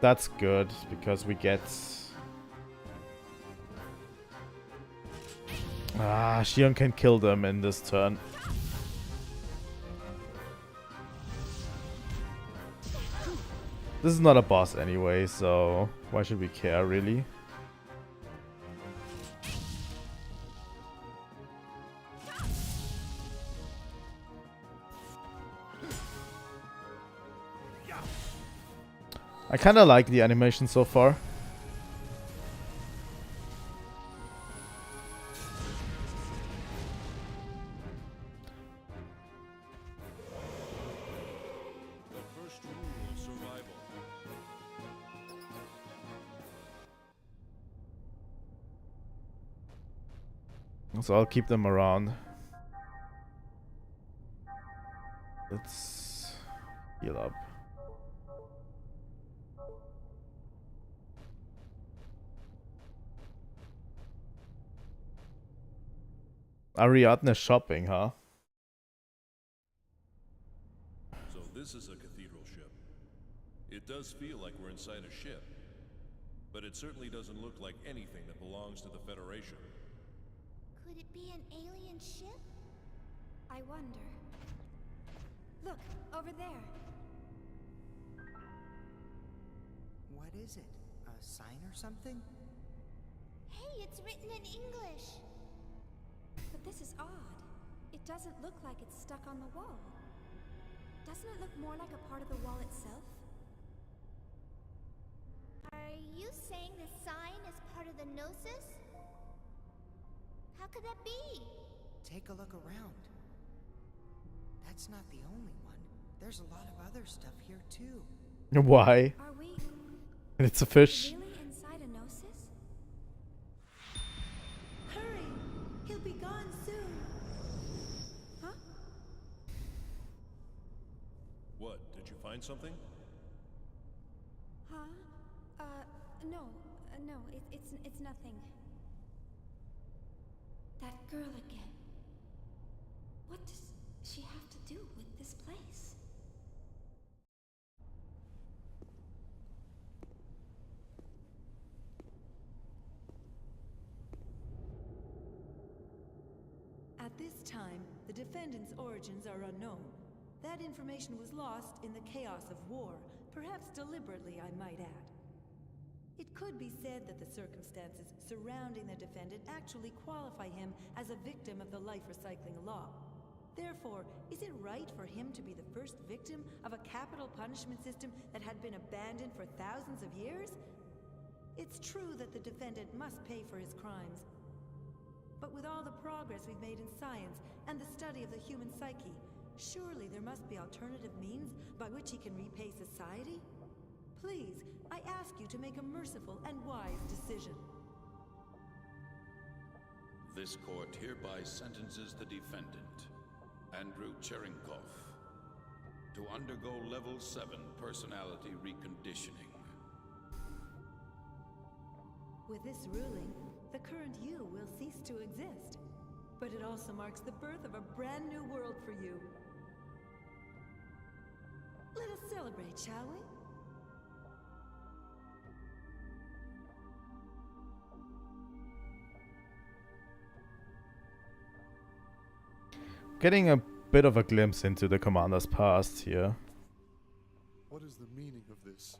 That's good, because we get... Shion can kill them in this turn. This is not a boss anyway, so why should we care, really? I kinda like the animation so far. The first rule of survival. So I'll keep them around. Let's heal up. Ariadne shopping, huh? So this is a cathedral ship. It does feel like we're inside a ship. But it certainly doesn't look like anything that belongs to the Federation. Could it be an alien ship? I wonder. Look, over there. What is it? A sign or something? Hey, it's written in English. But this is odd. It doesn't look like it's stuck on the wall. Doesn't it look more like a part of the wall itself? Are you saying this sign is part of the Gnosis? How could that be? Take a look around. That's not the only one. There's a lot of other stuff here too. Why? Are we It's a fish. really inside a Gnosis? Hurry! He'll be gone soon. Huh? What, did you find something? Huh? No. No, it's nothing. That girl again. What does she have to do with this place? At this time, the defendant's origins are unknown. That information was lost in the chaos of war, perhaps deliberately, I might add. It could be said that the circumstances surrounding the defendant actually qualify him as a victim of the life recycling law. Therefore, is it right for him to be the first victim of a capital punishment system that had been abandoned for thousands of years? It's true that the defendant must pay for his crimes. But with all the progress we've made in science and the study of the human psyche, surely there must be alternative means by which he can repay society? Please, I ask you to make a merciful and wise decision. This court hereby sentences the defendant, Andrew Cherenkov, to undergo Level 7 personality reconditioning. With this ruling, the current you will cease to exist. But it also marks the birth of a brand new world for you. Let us celebrate, shall we? Getting a bit of a glimpse into the commander's past here. What is the meaning of this?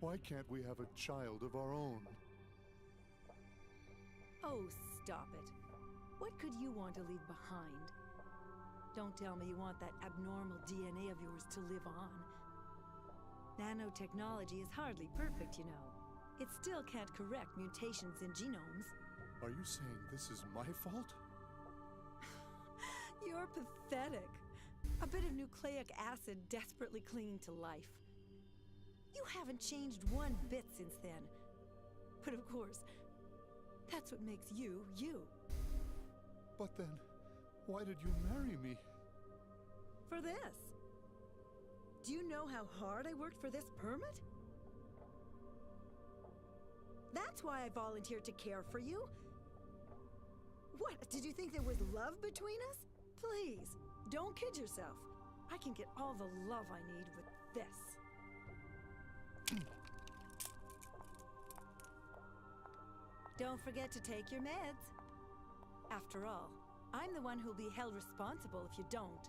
Why can't we have a child of our own? Oh, stop it. What could you want to leave behind? Don't tell me you want that abnormal DNA of yours to live on. Nanotechnology is hardly perfect, you know. It still can't correct mutations in genomes. Are you saying this is my fault? You're pathetic. A bit of nucleic acid desperately clinging to life. You haven't changed one bit since then. But of course, that's what makes you, you. But then, why did you marry me? For this. Do you know how hard I worked for this permit? That's why I volunteered to care for you. What, did you think there was love between us? Please, don't kid yourself. I can get all the love I need with this. Don't forget to take your meds. After all, I'm the one who'll be held responsible if you don't.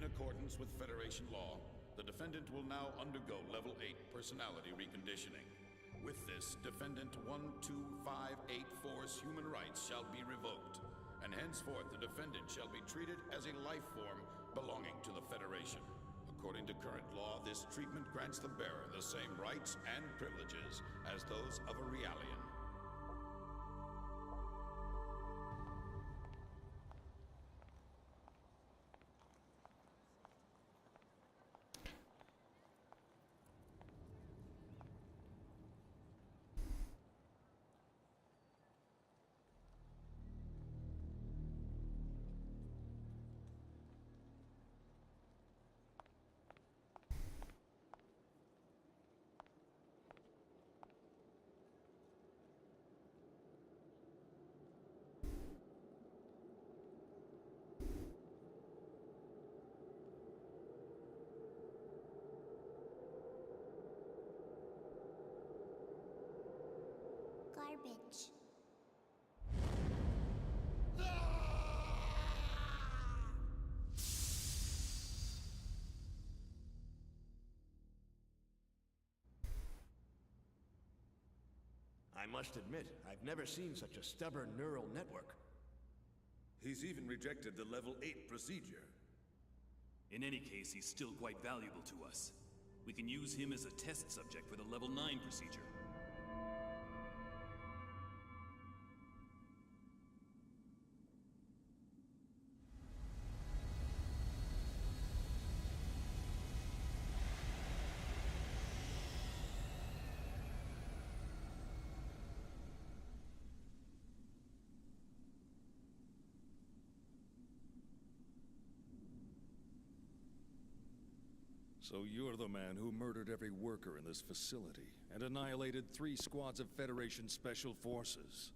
In accordance with Federation law, the defendant will now undergo Level 8 personality reconditioning. With this, Defendant 12584's human rights shall be revoked, and henceforth the defendant shall be treated as a life form belonging to the Federation. According to current law, this treatment grants the bearer the same rights and privileges as those of a Realian. I must admit, I've never seen such a stubborn neural network. He's even rejected the level 8 procedure. In any case, he's still quite valuable to us. We can use him as a test subject for the level 9 procedure. So you're the man who murdered every worker in this facility and annihilated 3 squads of Federation Special Forces.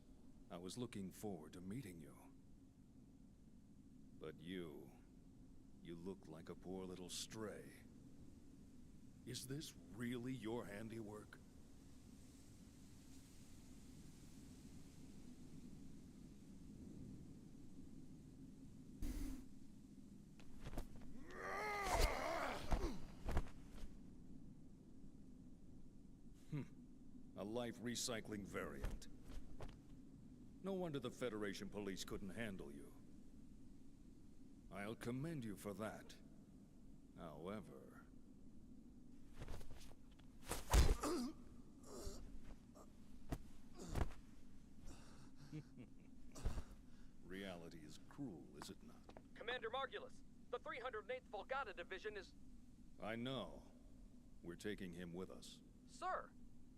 I was looking forward to meeting you. But you look like a poor little stray. Is this really your handiwork? A life recycling variant. No wonder the Federation police couldn't handle you. I'll commend you for that. However... reality is cruel, is it not? Commander Margulis, the 308th Volgata Division is... I know. We're taking him with us. Sir,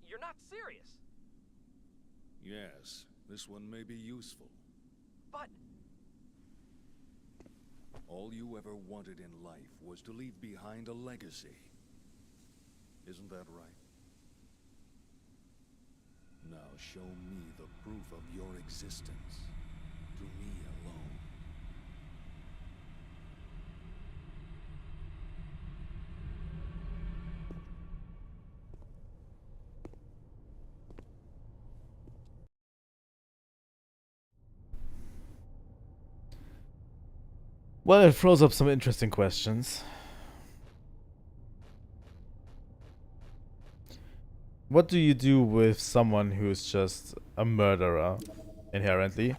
you're not serious. Yes, this one may be useful. But... all you ever wanted in life was to leave behind a legacy. Isn't that right? Now show me the proof of your existence. To me alone. Well, it throws up some interesting questions. What do you do with someone who's just a murderer, inherently?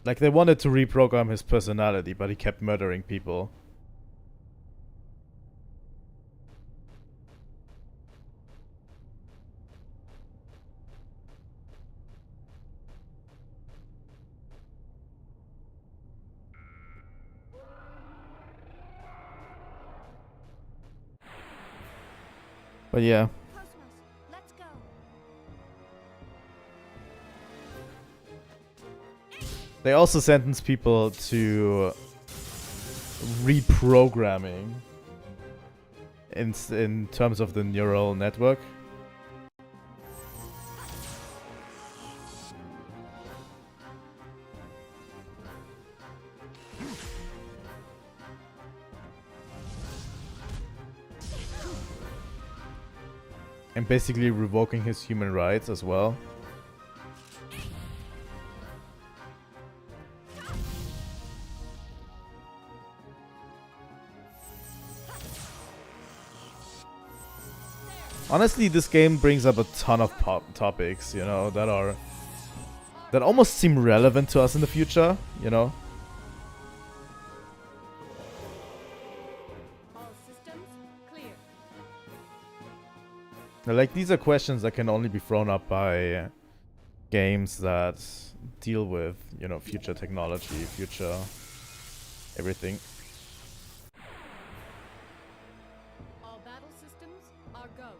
Like, they wanted to reprogram his personality, but he kept murdering people. But yeah. KOS-MOS, let's go. They also sentence people to reprogramming in terms of the neural network. And basically revoking his human rights as well. Honestly, this game brings up a ton of topics, you know, that almost seem relevant to us in the future, you know. Like, these are questions that can only be thrown up by games that deal with, you know, future technology, future everything. All battle systems are go.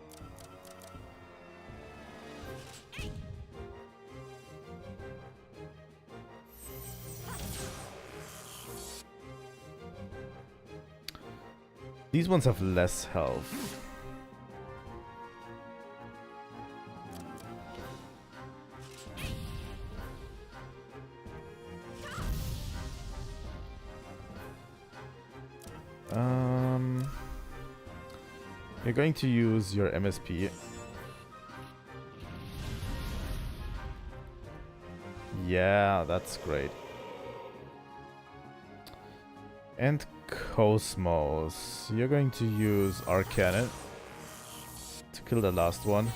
These ones have less health. You're going to use your MSP. Yeah, that's great. And KOS-MOS. You're going to use Arcanet to kill the last one.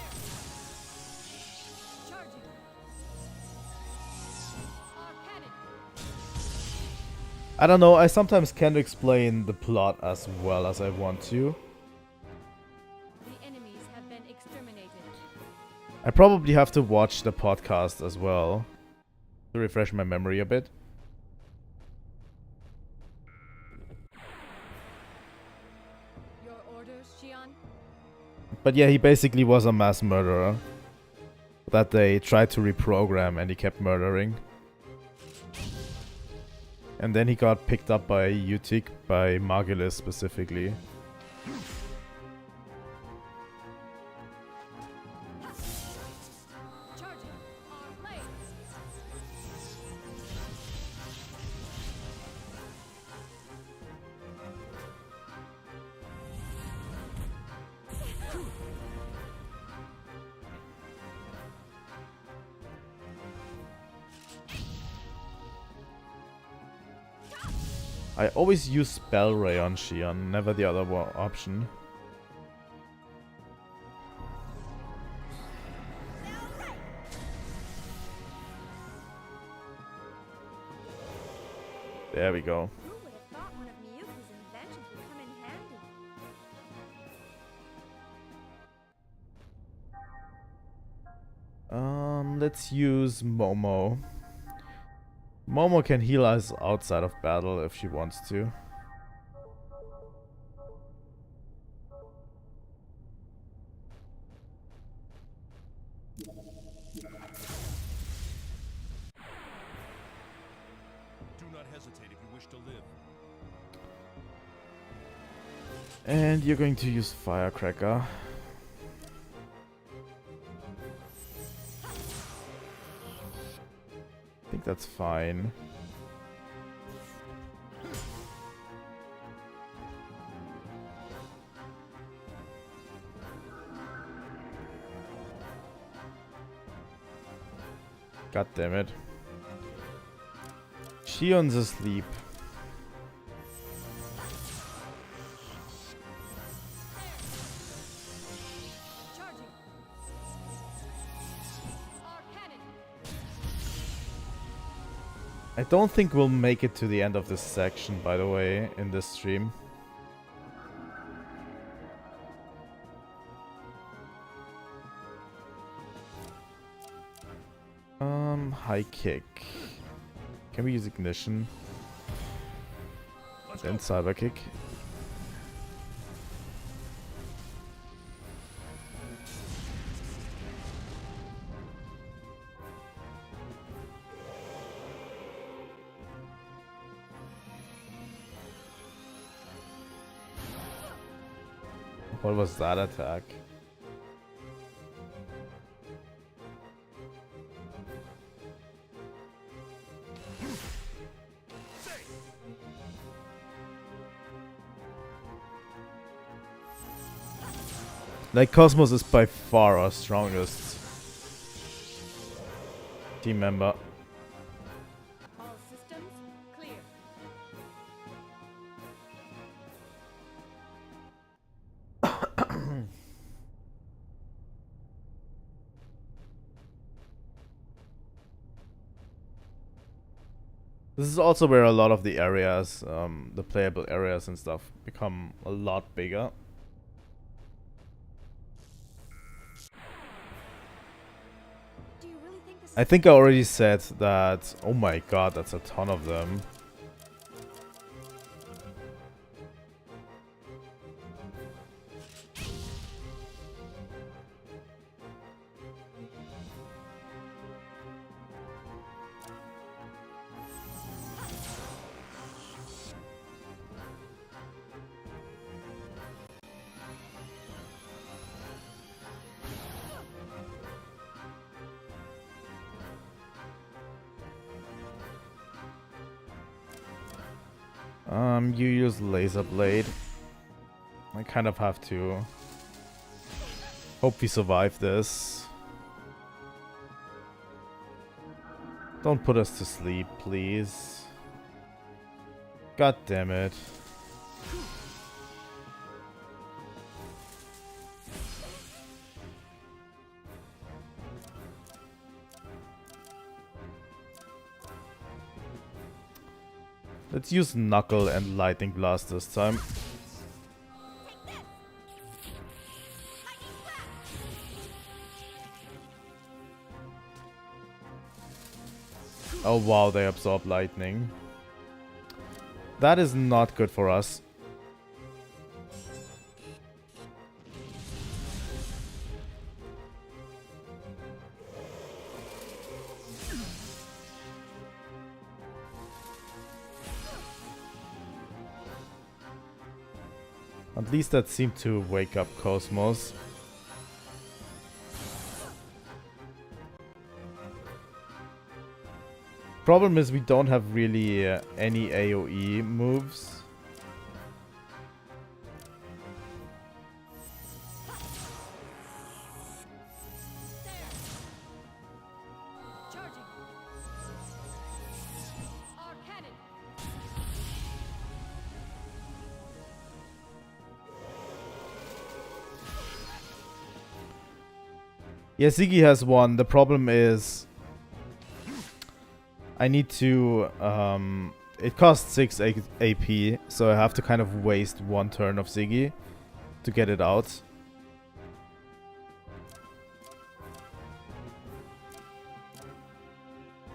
I don't know, I sometimes can't explain the plot as well as I want to. The enemies have been exterminated. I probably have to watch the podcast as well to refresh my memory a bit. Your orders, Xion? But yeah, he basically was a mass murderer that they tried to reprogram and he kept murdering. And then he got picked up by Utik, by Margulis specifically. I always use Spell Ray on Xion, never the other option. There we go. Who would have thought one of Miyuki's inventions would come in handy? Let's use Momo. Momo can heal us outside of battle if she wants to. Do not hesitate if you wish to live. And you're going to use Firecracker. I think that's fine. God damn it. Xion's asleep. I don't think we'll make it to the end of this section, by the way, in this stream. High kick. Can we use ignition? Then cyber kick. What was that attack? Like, KOS-MOS is by far our strongest team member. All systems clear. This is also where a lot of the areas, the playable areas and stuff, become a lot bigger. I think I already said that. Oh my god, that's a ton of them. You use Laser Blade. I kind of have to. Hope we survive this. Don't put us to sleep, please. God damn it. Let's use Knuckle and Lightning Blast this time. Oh wow, they absorb lightning. That is not good for us. At least that seemed to wake up KOS-MOS. Problem is we don't have really any AoE moves. Yeah, Ziggy has one. The problem is I need to, it costs 6 AP, so I have to kind of waste one turn of Ziggy to get it out.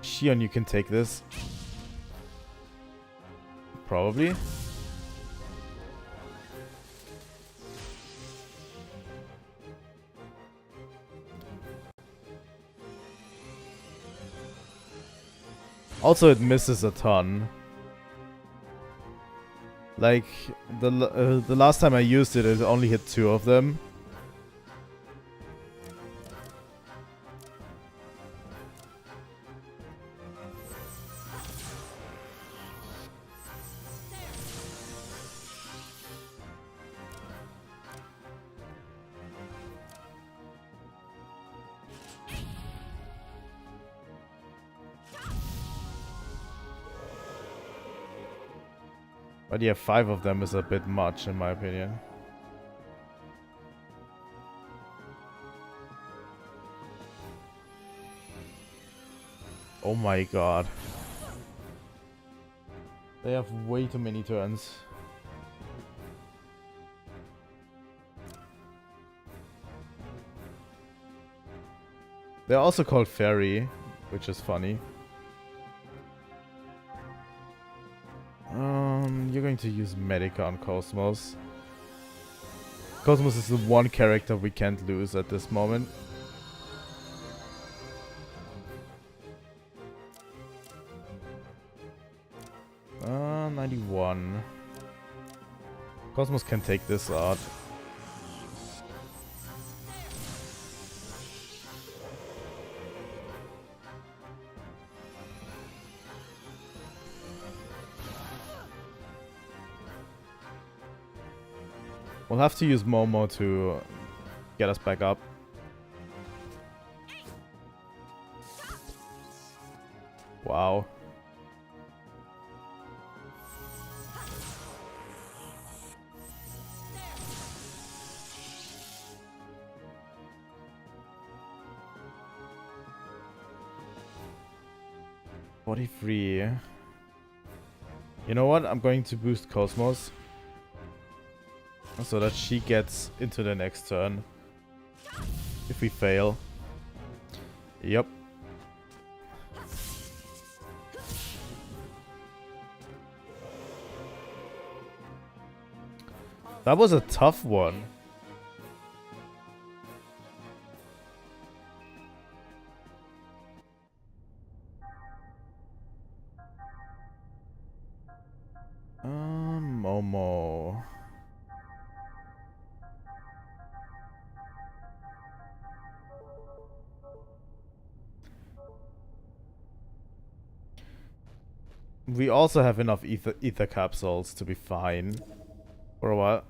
Shion, you can take this. Probably. Also, it misses a ton. Like, the last time I used it, it only hit 2 of them. But yeah, 5 of them is a bit much in my opinion. Oh my god. They have way too many turns. They're also called Fairy, which is funny. You're going to use Medica on KOS-MOS. KOS-MOS is the one character we can't lose at this moment. Uh, 91. KOS-MOS can take this out. We'll have to use Momo to get us back up. Wow. Free. You know what? I'm going to boost KOS-MOS so that she gets into the next turn. If we fail. Yep. That was a tough one. Momo. We also have enough ether capsules to be fine for a while.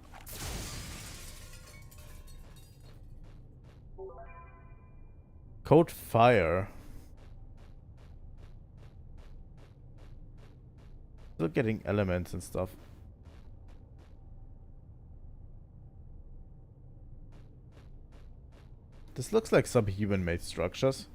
Code Fire. Still getting elements and stuff. This looks like subhuman made structures.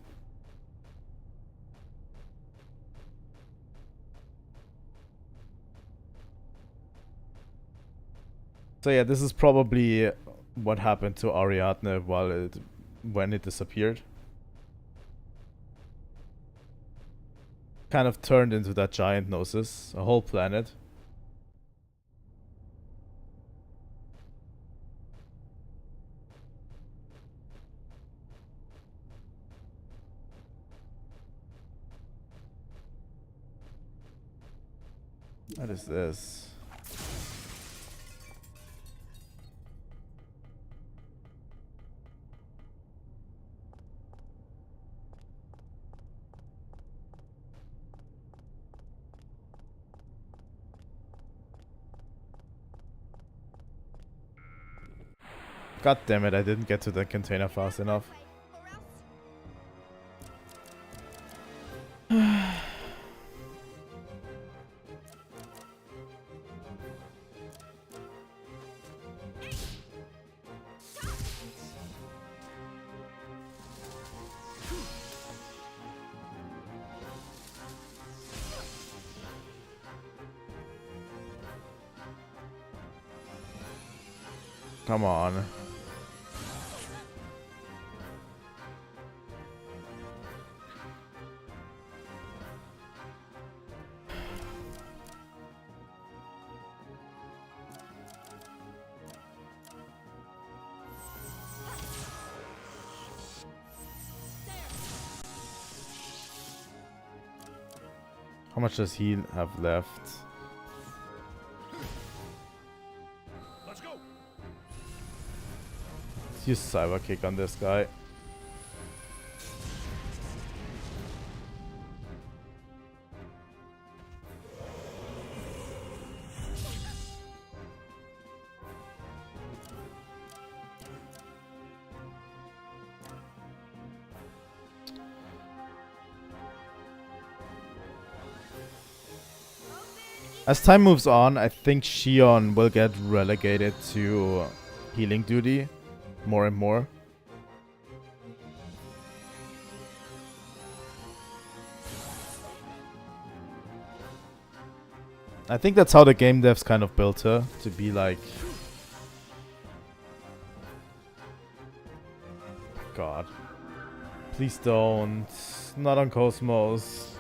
So yeah, this is probably what happened to Ariadne when it disappeared. Kind of turned into that giant Gnosis, a whole planet. What is this? God damn it, I didn't get to the container fast enough. Come on. How much does he have left? Let's go. Let's use Cyber Kick on this guy. As time moves on, I think Shion will get relegated to healing duty more and more. I think that's how the game devs kind of built her, to be like... God. Please don't. Not on KOS-MOS.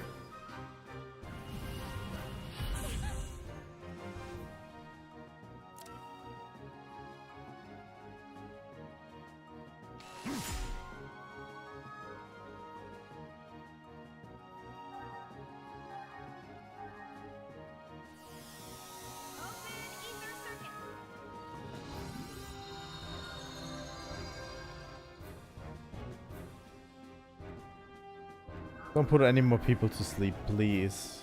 Don't put any more people to sleep, please.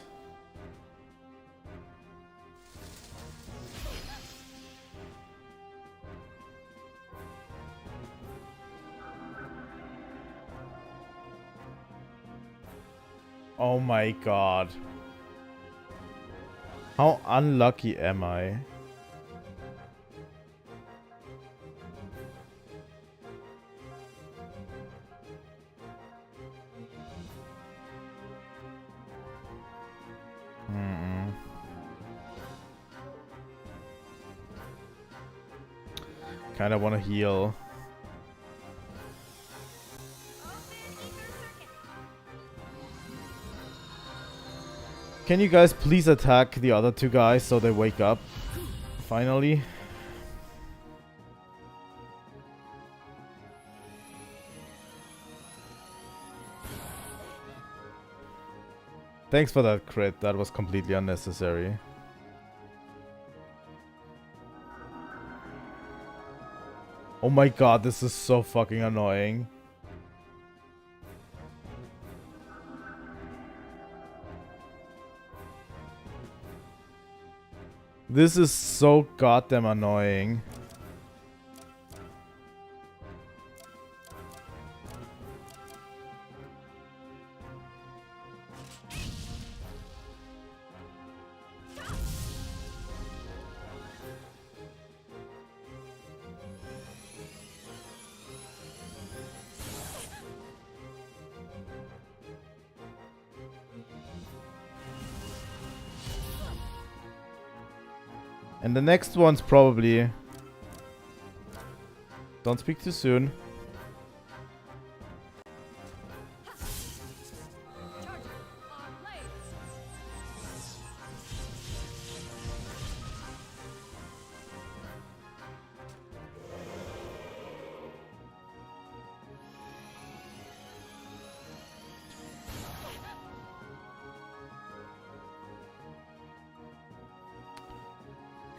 Oh my god. How unlucky am I? Kinda wanna heal. Can you guys please attack the other two guys so they wake up? Finally. Thanks for that crit, that was completely unnecessary. Oh my god, this is so fucking annoying. This is so goddamn annoying. And the next one's probably Don't speak too soon.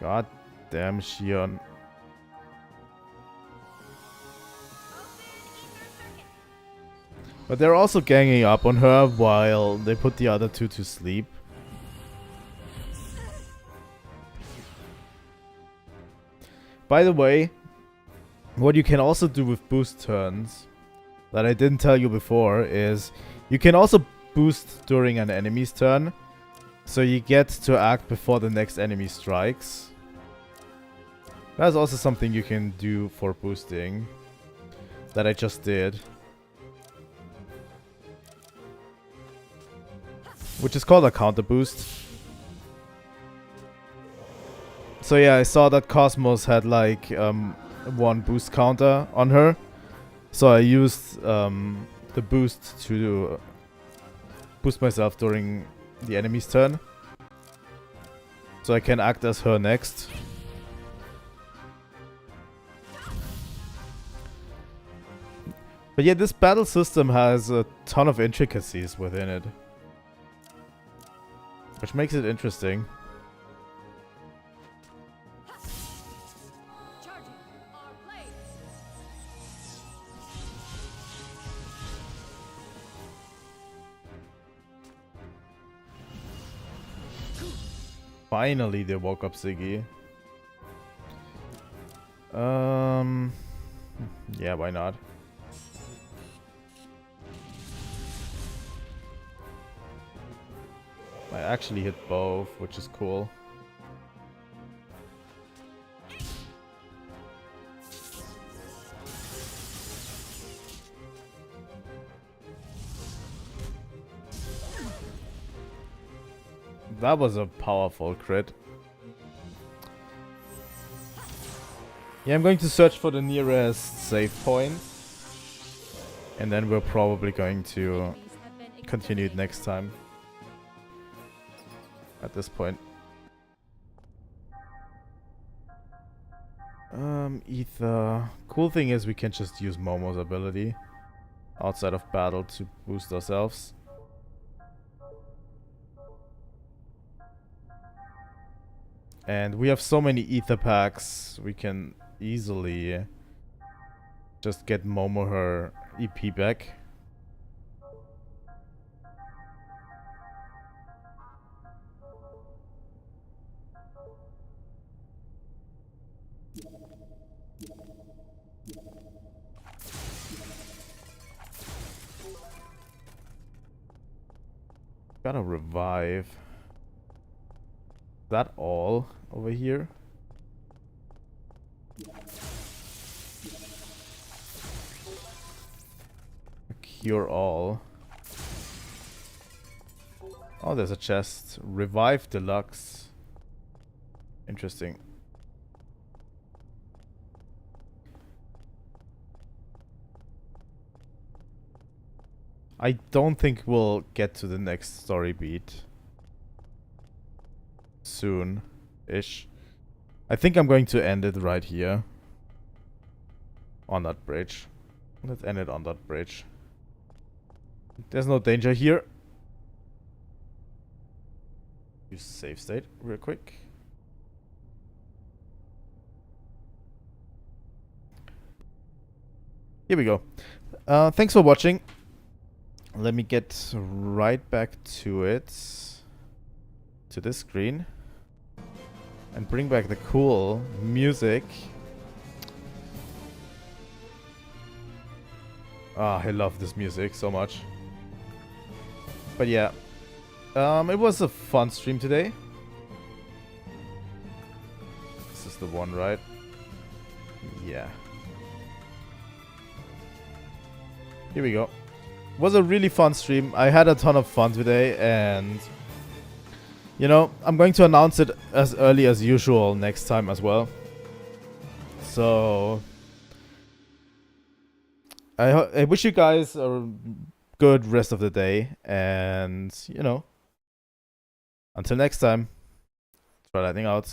God damn, Shion. But they're also ganging up on her while they put the other two to sleep. By the way, what you can also do with boost turns that I didn't tell you before is you can also boost during an enemy's turn. So you get to act before the next enemy strikes. That's also something you can do for boosting. That I just did. Which is called a counter boost. So yeah, I saw that KOS-MOS had like one boost counter on her. So I used the boost to boost myself during the enemy's turn. So I can act as her next. But yeah, this battle system has a ton of intricacies within it. Which makes it interesting. Finally, they woke up Ziggy. Yeah, why not? I actually hit both, which is cool. That was a powerful crit. Yeah, I'm going to search for the nearest save point. And then we're probably going to continue it next time. At this point. Ether. Cool thing is we can just use Momo's ability outside of battle to boost ourselves. And we have so many ether packs, we can easily just get Momo her EP back. Gotta revive. Is that all over here? Cure all. Oh, there's a chest. Revive Deluxe. Interesting. I don't think we'll get to the next story beat soon-ish. I think I'm going to end it right here. On that bridge. Let's end it on that bridge. There's no danger here. Use save state real quick. Here we go. Thanks for watching. Let me get right back to it. To this screen. And bring back the cool music. Ah, I love this music so much. But yeah. It was a fun stream today. This is the one, right? Yeah. Here we go. Was a really fun stream. I had a ton of fun today, and you know, I'm going to announce it as early as usual next time as well. So I wish you guys a good rest of the day, and until next time, Trilightning out.